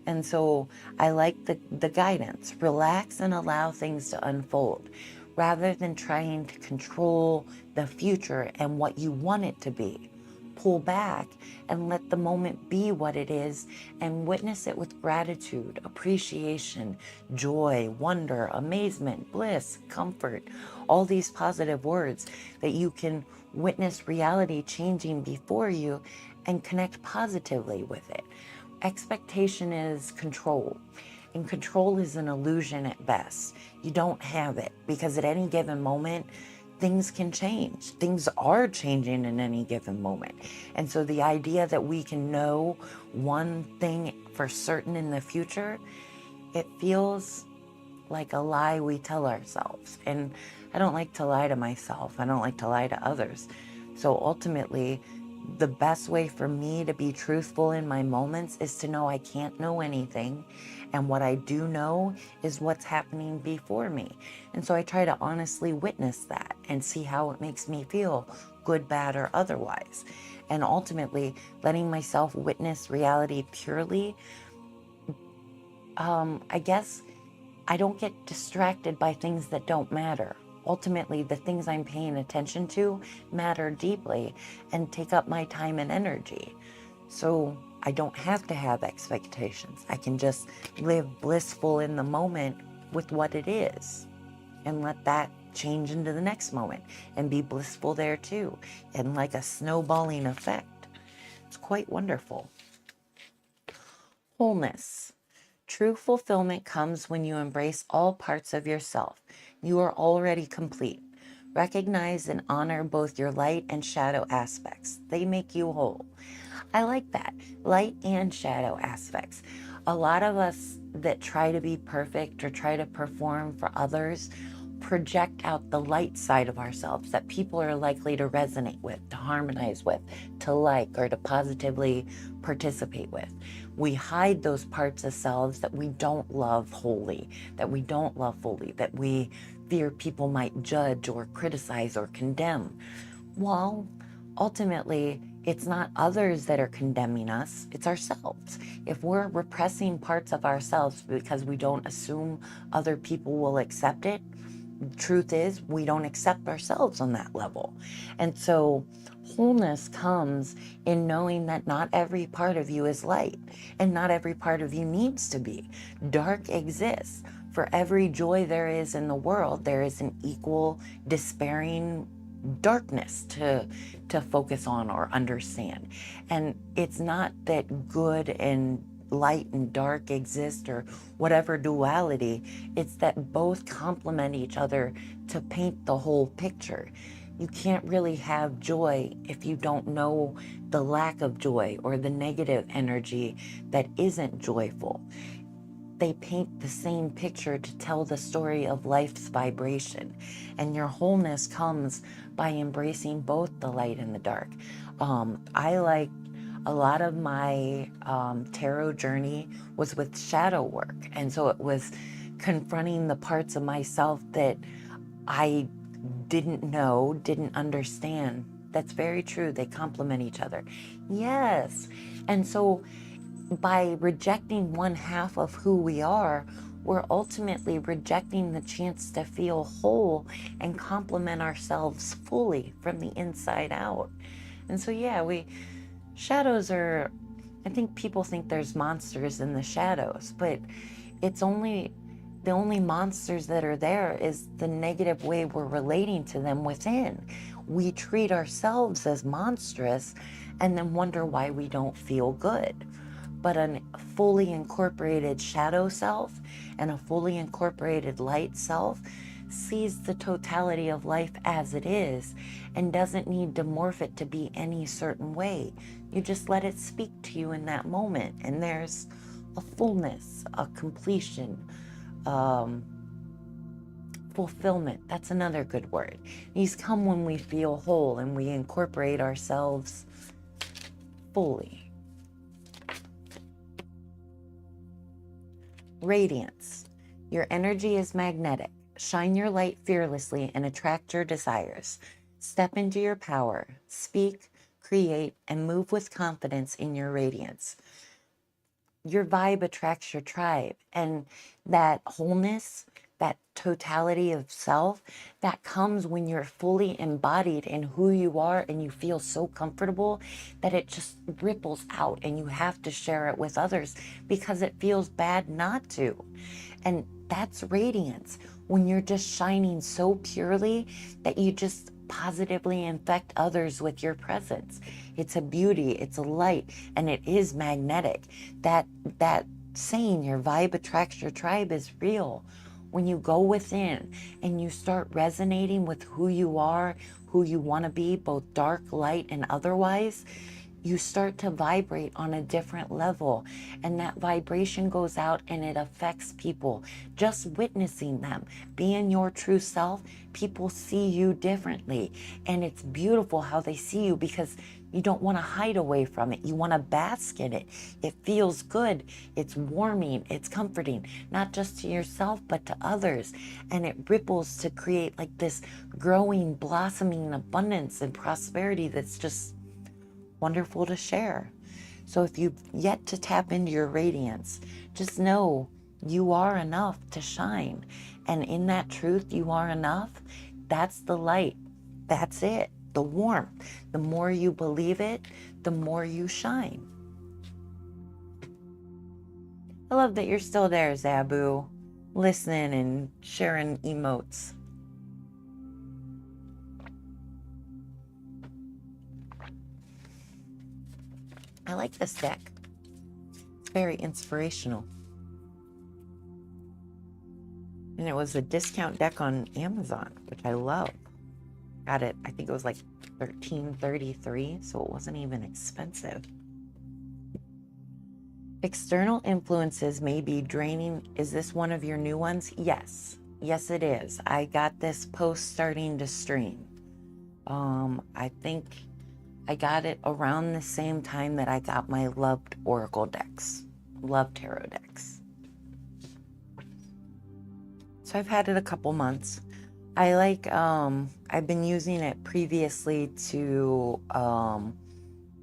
And so I like the guidance. Relax and allow things to unfold rather than trying to control the future and what you want it to be. Pull back and let the moment be what it is and witness it with gratitude, appreciation, joy, wonder, amazement, bliss, comfort, all these positive words that you can witness reality changing before you and connect positively with it. Expectation is control, and control is an illusion at best. You don't have it because at any given moment, things can change. Things are changing in any given moment. And so the idea that we can know one thing for certain in the future, it feels like a lie we tell ourselves. And I don't like to lie to myself. I don't like to lie to others. So ultimately, the best way for me to be truthful in my moments is to know I can't know anything. And what I do know is what's happening before me. And so I try to honestly witness that and see how it makes me feel, good, bad, or otherwise. And ultimately, letting myself witness reality purely, I guess I don't get distracted by things that don't matter. Ultimately, the things I'm paying attention to matter deeply and take up my time and energy. So I don't have to have expectations. I can just live blissful in the moment with what it is and let that change into the next moment and be blissful there too. And like a snowballing effect. It's quite wonderful. Wholeness. True fulfillment comes when you embrace all parts of yourself. You are already complete. Recognize and honor both your light and shadow aspects. They make you whole. I like that. Light and shadow aspects. A lot of us that try to be perfect or try to perform for others project out the light side of ourselves that people are likely to resonate with, to harmonize with, to like, or to positively participate with. We hide those parts of selves that we don't love wholly, that we don't love fully, that we fear people might judge or criticize or condemn. Well, ultimately, it's not others that are condemning us, it's ourselves. If we're repressing parts of ourselves because we don't assume other people will accept it, the truth is we don't accept ourselves on that level. And so wholeness comes in knowing that not every part of you is light and not every part of you needs to be. Dark exists. For every joy there is in the world, there is an equal despairing darkness to focus on or understand. And it's not that good and light and dark exist or whatever duality. It's that both complement each other to paint the whole picture. You can't really have joy if you don't know the lack of joy or the negative energy that isn't joyful. They paint the same picture to tell the story of life's vibration. And your wholeness comes by embracing both the light and the dark. I like a lot of my tarot journey was with shadow work. And so it was confronting the parts of myself that I didn't know, didn't understand. That's very true. They complement each other. Yes. And so by rejecting one half of who we are, we're ultimately rejecting the chance to feel whole and complement ourselves fully from the inside out. And so, yeah, shadows are, I think people think there's monsters in the shadows, but it's only, the only monsters that are there is the negative way we're relating to them within. We treat ourselves as monstrous and then wonder why we don't feel good. But a fully incorporated shadow self and a fully incorporated light self sees the totality of life as it is and doesn't need to morph it to be any certain way. You just let it speak to you in that moment, and there's a fullness, a completion, fulfillment. That's another good word. These come when we feel whole and we incorporate ourselves fully. Radiance. Your energy is magnetic. Shine your light fearlessly and attract your desires. Step into your power. Speak, create, and move with confidence in your radiance. Your vibe attracts your tribe, and that wholeness, that totality of self, that comes when you're fully embodied in who you are and you feel so comfortable that it just ripples out and you have to share it with others because it feels bad not to. And that's radiance, when you're just shining so purely that you just positively infect others with your presence. It's a beauty, it's a light, and it is magnetic. That saying, your vibe attracts your tribe, is real. When you go within and you start resonating with who you are, who you want to be, both dark, light, and otherwise, you start to vibrate on a different level, and that vibration goes out and it affects people. Just witnessing them, being your true self, people see you differently, and it's beautiful how they see you because you don't want to hide away from it. You want to bask in it. It feels good. It's warming. It's comforting, not just to yourself, but to others. And it ripples to create like this growing, blossoming abundance and prosperity that's just wonderful to share. So if you've yet to tap into your radiance, just know you are enough to shine. And in that truth, you are enough. That's the light. That's it. The warmth. The more you believe it, the more you shine. I love that you're still there, Zabu, listening and sharing emotes. I like this deck. It's very inspirational. And it was a discount deck on Amazon, which I love. Got it, I think it was like $13.33, so it wasn't even expensive. External influences may be draining. Is this one of your new ones? Yes. Yes, it is. I got this post starting to stream. I think I got it around the same time that I got my loved oracle decks, loved tarot decks. So I've had it a couple months. I like, I've been using it previously to,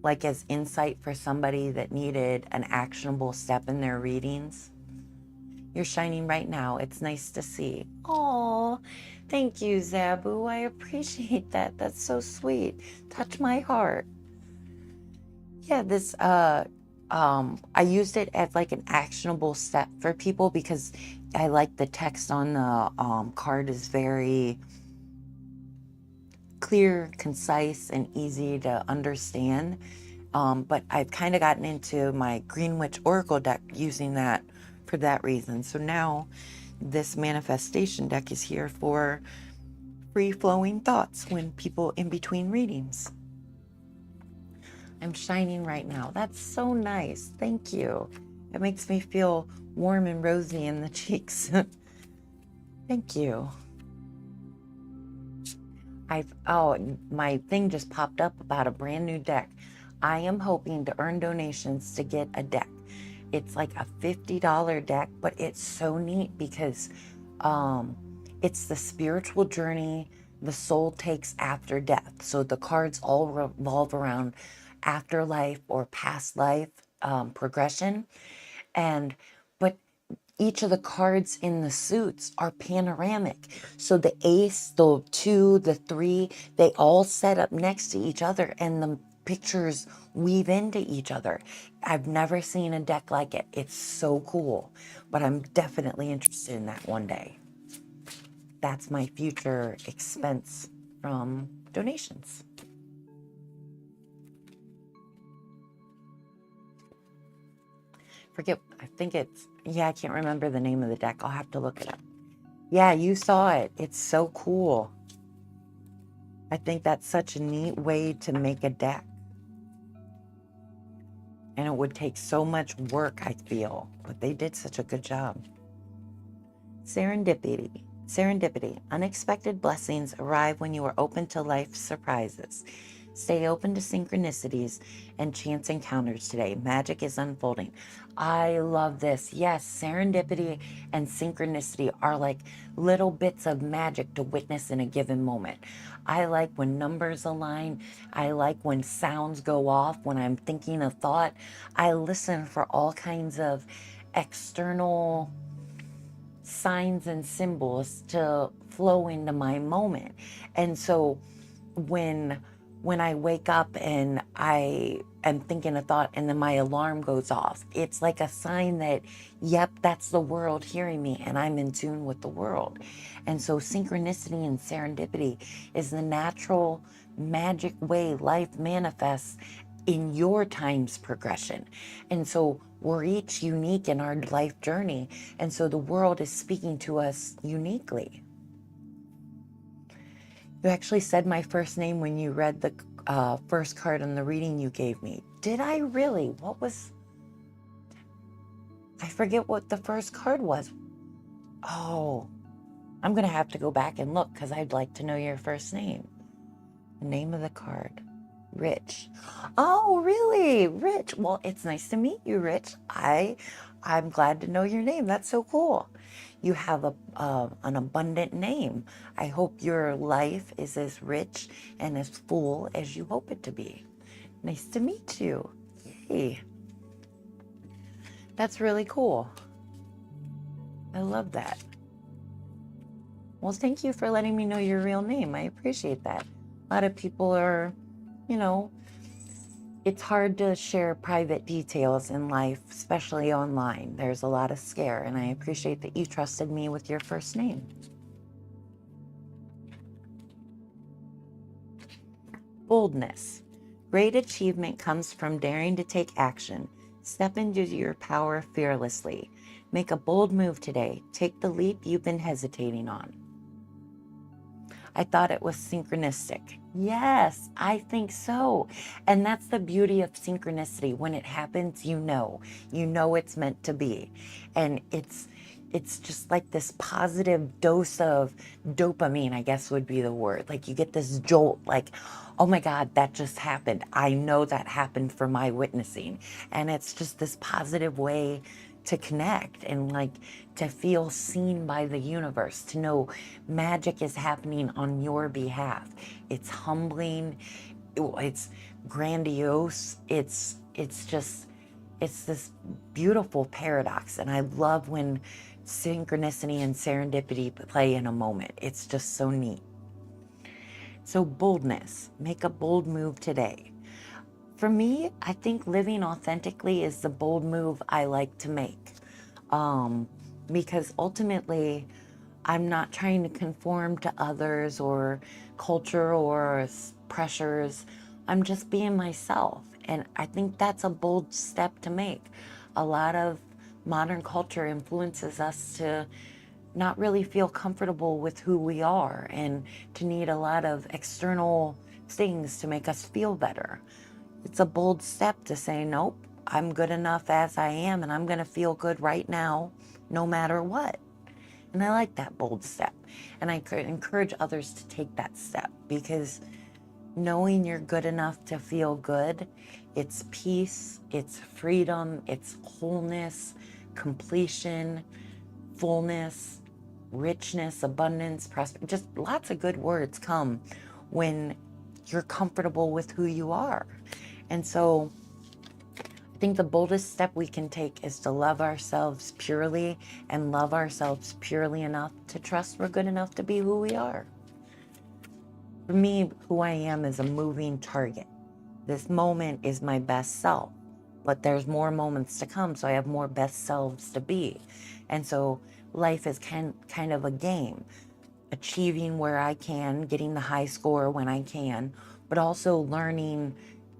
like as insight for somebody that needed an actionable step in their readings. You're shining right now. It's nice to see. Oh, thank you, Zabu. I appreciate that. That's so sweet. Touch my heart. Yeah, this, I used it as like an actionable step for people because I like the text on the card is very clear, concise, and easy to understand. But I've kind of gotten into my Green Witch Oracle deck using that for that reason. So now this manifestation deck is here for free-flowing thoughts when people in between readings. I'm shining right now. That's so nice. Thank you. It makes me feel warm and rosy in the cheeks. Thank you. My thing just popped up about a brand new deck. I am hoping to earn donations to get a deck. It's like a $50 deck, but it's so neat because it's the spiritual journey the soul takes after death. So the cards all revolve around afterlife or past life progression. And but each of the cards in the suits are panoramic. So the ace, the two, the three, they all set up next to each other and the pictures weave into each other. I've never seen a deck like it. It's so cool, but I'm definitely interested in that one day. That's my future expense from donations. I can't remember the name of the deck. I'll have to look it up. Yeah, you saw it. It's so cool. I think that's such a neat way to make a deck. And it would take so much work, I feel, but they did such a good job. Serendipity. Serendipity. Unexpected blessings arrive when you are open to life's surprises. Stay open to synchronicities and chance encounters today. Magic is unfolding. I love this. Yes, serendipity and synchronicity are like little bits of magic to witness in a given moment. I like when numbers align. I like when sounds go off, when I'm thinking a thought. I listen for all kinds of external signs and symbols to flow into my moment. And so when I wake up and I am thinking a thought and then my alarm goes off, it's like a sign that, yep, that's the world hearing me and I'm in tune with the world. And so synchronicity and serendipity is the natural magic way life manifests in your time's progression. And so we're each unique in our life journey. And so the world is speaking to us uniquely. You actually said my first name when you read the first card on the reading you gave me. Did I really? I forget what the first card was. Oh, I'm going to have to go back and look because I'd like to know your first name. The name of the card. Rich. Oh, really? Rich. Well, it's nice to meet you, Rich. I'm glad to know your name. That's so cool. You have an abundant name. I hope your life is as rich and as full as you hope it to be. Nice to meet you. Yay. That's really cool. I love that. Well, thank you for letting me know your real name. I appreciate that. A lot of people are, you know, it's hard to share private details in life, especially online. There's a lot of scare, and I appreciate that you trusted me with your first name. Boldness. Great achievement comes from daring to take action. Step into your power fearlessly. Make a bold move today. Take the leap you've been hesitating on. I thought it was synchronistic. Yes, I think so. And that's the beauty of synchronicity. When it happens, you know it's meant to be. And it's just like this positive dose of dopamine, I guess would be the word. Like you get this jolt, like, oh my God, that just happened. I know that happened for my witnessing. And it's just this positive way to connect and like to feel seen by the universe, to know magic is happening on your behalf. It's humbling, it's grandiose, it's this beautiful paradox. And I love when synchronicity and serendipity play in a moment. It's just so neat. So boldness, make a bold move today. For me, I think living authentically is the bold move I like to make. Because ultimately, I'm not trying to conform to others or culture or pressures. I'm just being myself. And I think that's a bold step to make. A lot of modern culture influences us to not really feel comfortable with who we are and to need a lot of external things to make us feel better. It's a bold step to say, nope, I'm good enough as I am and I'm going to feel good right now, no matter what. And I like that bold step. And I encourage others to take that step, because knowing you're good enough to feel good, it's peace, it's freedom, it's wholeness, completion, fullness, richness, abundance, prosperity. Just lots of good words come when you're comfortable with who you are. And so I think the boldest step we can take is to love ourselves purely, and love ourselves purely enough to trust we're good enough to be who we are. For me, who I am is a moving target. This moment is my best self, but there's more moments to come, so I have more best selves to be. And so life is kind of a game, achieving where I can, getting the high score when I can, but also learning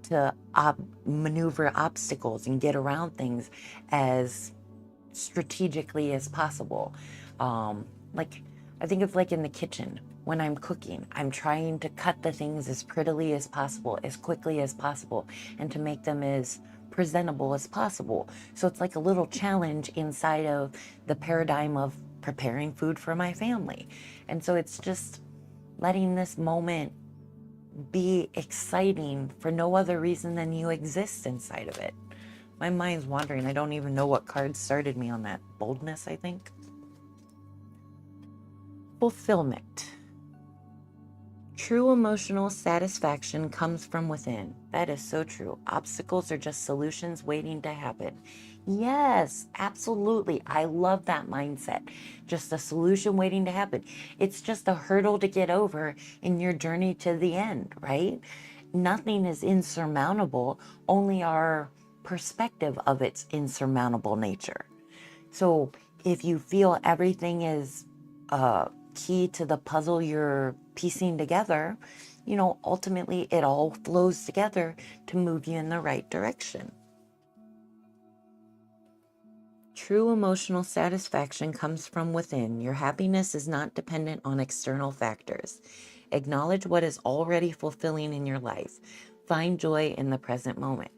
to maneuver obstacles and get around things as strategically as possible. Like, I think of like in the kitchen, when I'm cooking, I'm trying to cut the things as prettily as possible, as quickly as possible, and to make them as presentable as possible. So it's like a little challenge inside of the paradigm of preparing food for my family. And so it's just letting this moment be exciting for no other reason than you exist inside of it. My mind's wandering. I don't even know what card started me on that. Boldness, I think. Fulfillment. True emotional satisfaction comes from within. That is so true. Obstacles are just solutions waiting to happen. Yes, absolutely. I love that mindset. Just a solution waiting to happen. It's just a hurdle to get over in your journey to the end, right? Nothing is insurmountable, only our perspective of its insurmountable nature. So if you feel everything is key to the puzzle you're piecing together, ultimately it all flows together to move you in the right direction. True emotional satisfaction comes from within. Your happiness is not dependent on external factors. Acknowledge what is already fulfilling in your life. Find joy in the present moment.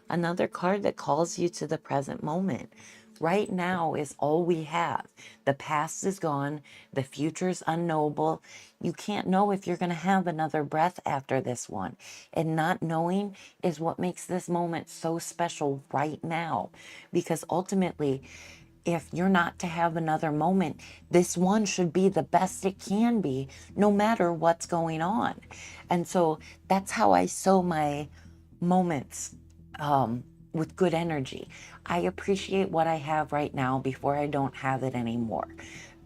Another card that calls you to the present moment. Right now is all we have. The past is gone. The future is unknowable. You can't know if you're going to have another breath after this one. And not knowing is what makes this moment so special right now. Because ultimately, if you're not to have another moment, this one should be the best it can be, no matter what's going on. And so that's how I sow my moments with good energy. I appreciate what I have right now before I don't have it anymore.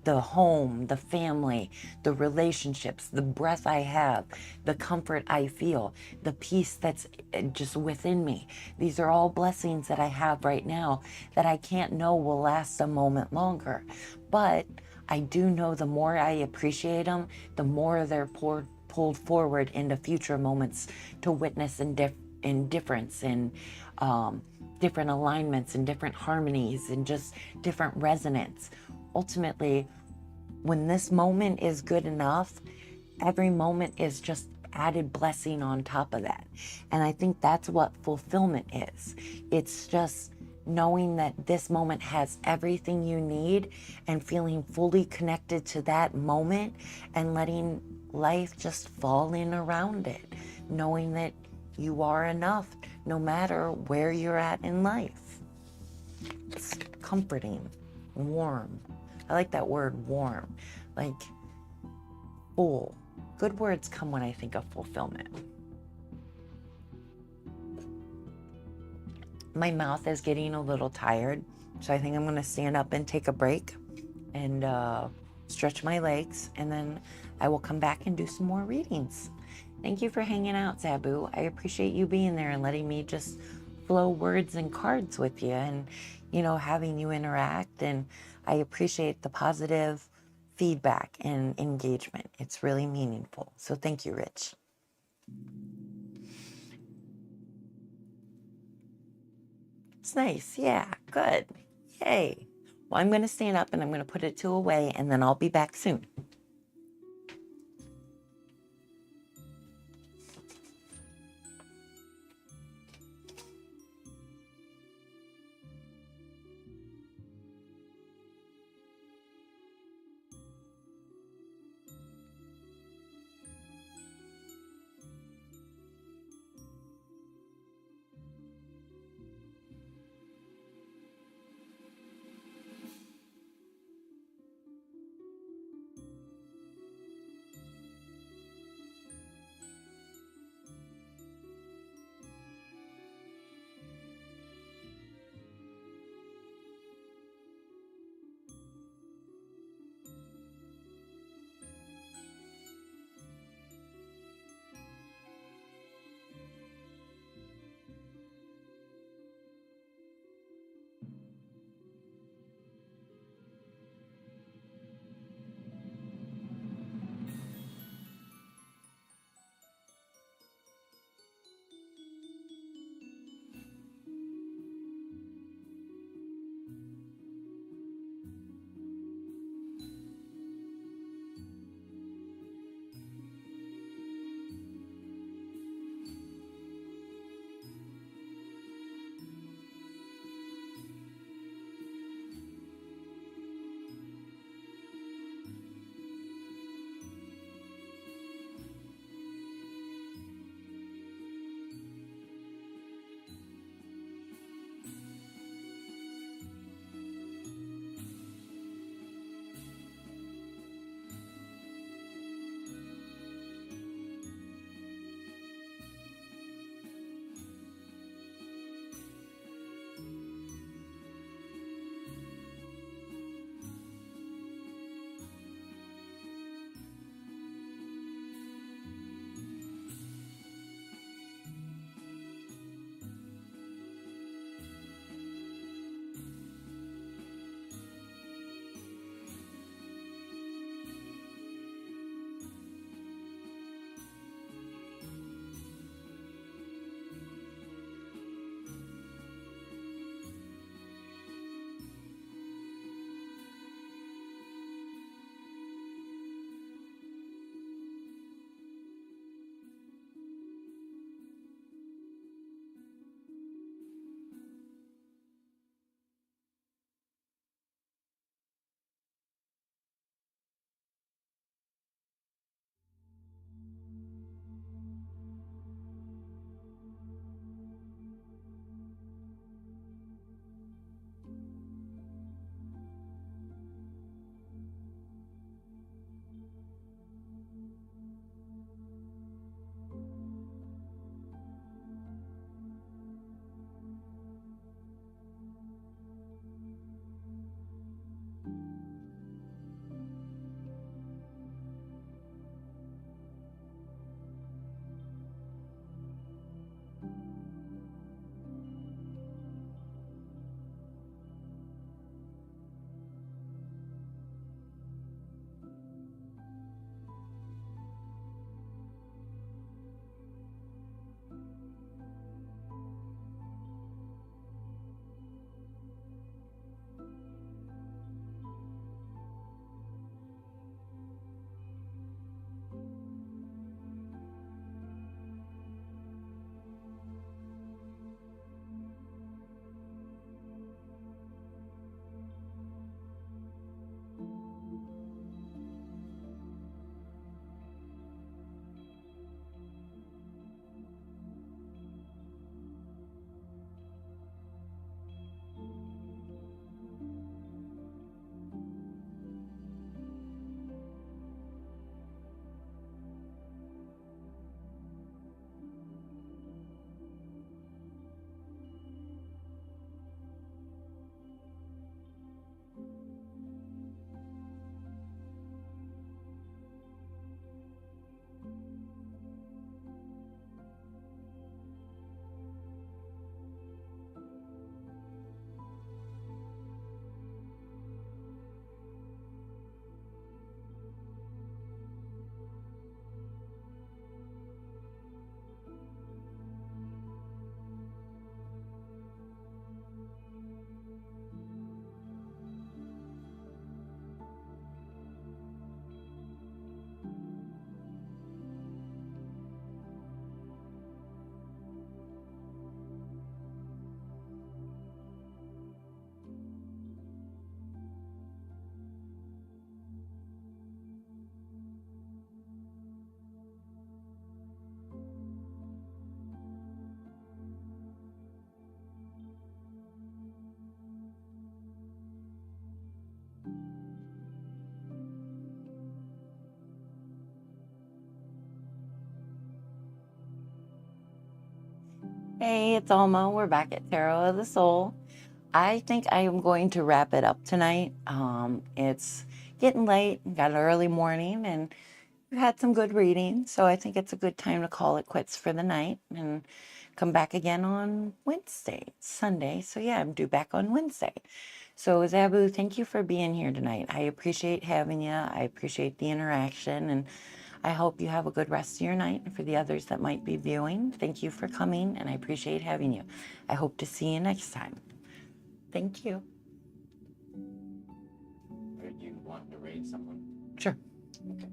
The home, the family, the relationships, the breath I have, the comfort I feel, the peace that's just within me. These are all blessings that I have right now that I can't know will last a moment longer. But I do know the more I appreciate them, the more they're pulled forward into future moments to witness in difference, in different alignments and different harmonies and just different resonance. Ultimately, when this moment is good enough, every moment is just added blessing on top of that. And I think that's what fulfillment is. It's just knowing that this moment has everything you need and feeling fully connected to that moment and letting life just fall in around it, knowing that you are enough no matter where you're at in life. It's comforting, warm. I like that word, warm. Like, full. Good words come when I think of fulfillment. My mouth is getting a little tired, so I think I'm going to stand up and take a break and stretch my legs, and then I will come back and do some more readings. Thank you for hanging out, Zabu. I appreciate you being there and letting me just flow words and cards with you, and having you interact. And I appreciate the positive feedback and engagement. It's really meaningful. So thank you, Rich. It's nice. Yeah, good. Yay. Well, I'm going to stand up and I'm going to put it two away, and then I'll be back soon. Hey, it's Alma. We're back at Tarot of the Soul. I think I am going to wrap it up tonight. It's getting late, got an early morning, and we've had some good reading, so I think it's a good time to call it quits for the night and come back again on Wednesday, Sunday. So yeah, I'm due back on Wednesday. So Zabu, thank you for being here tonight. I appreciate having you. I appreciate the interaction, and I hope you have a good rest of your night. And for the others that might be viewing, thank you for coming, and I appreciate having you. I hope to see you next time. Thank you. Or you want to raid someone? Sure. Okay.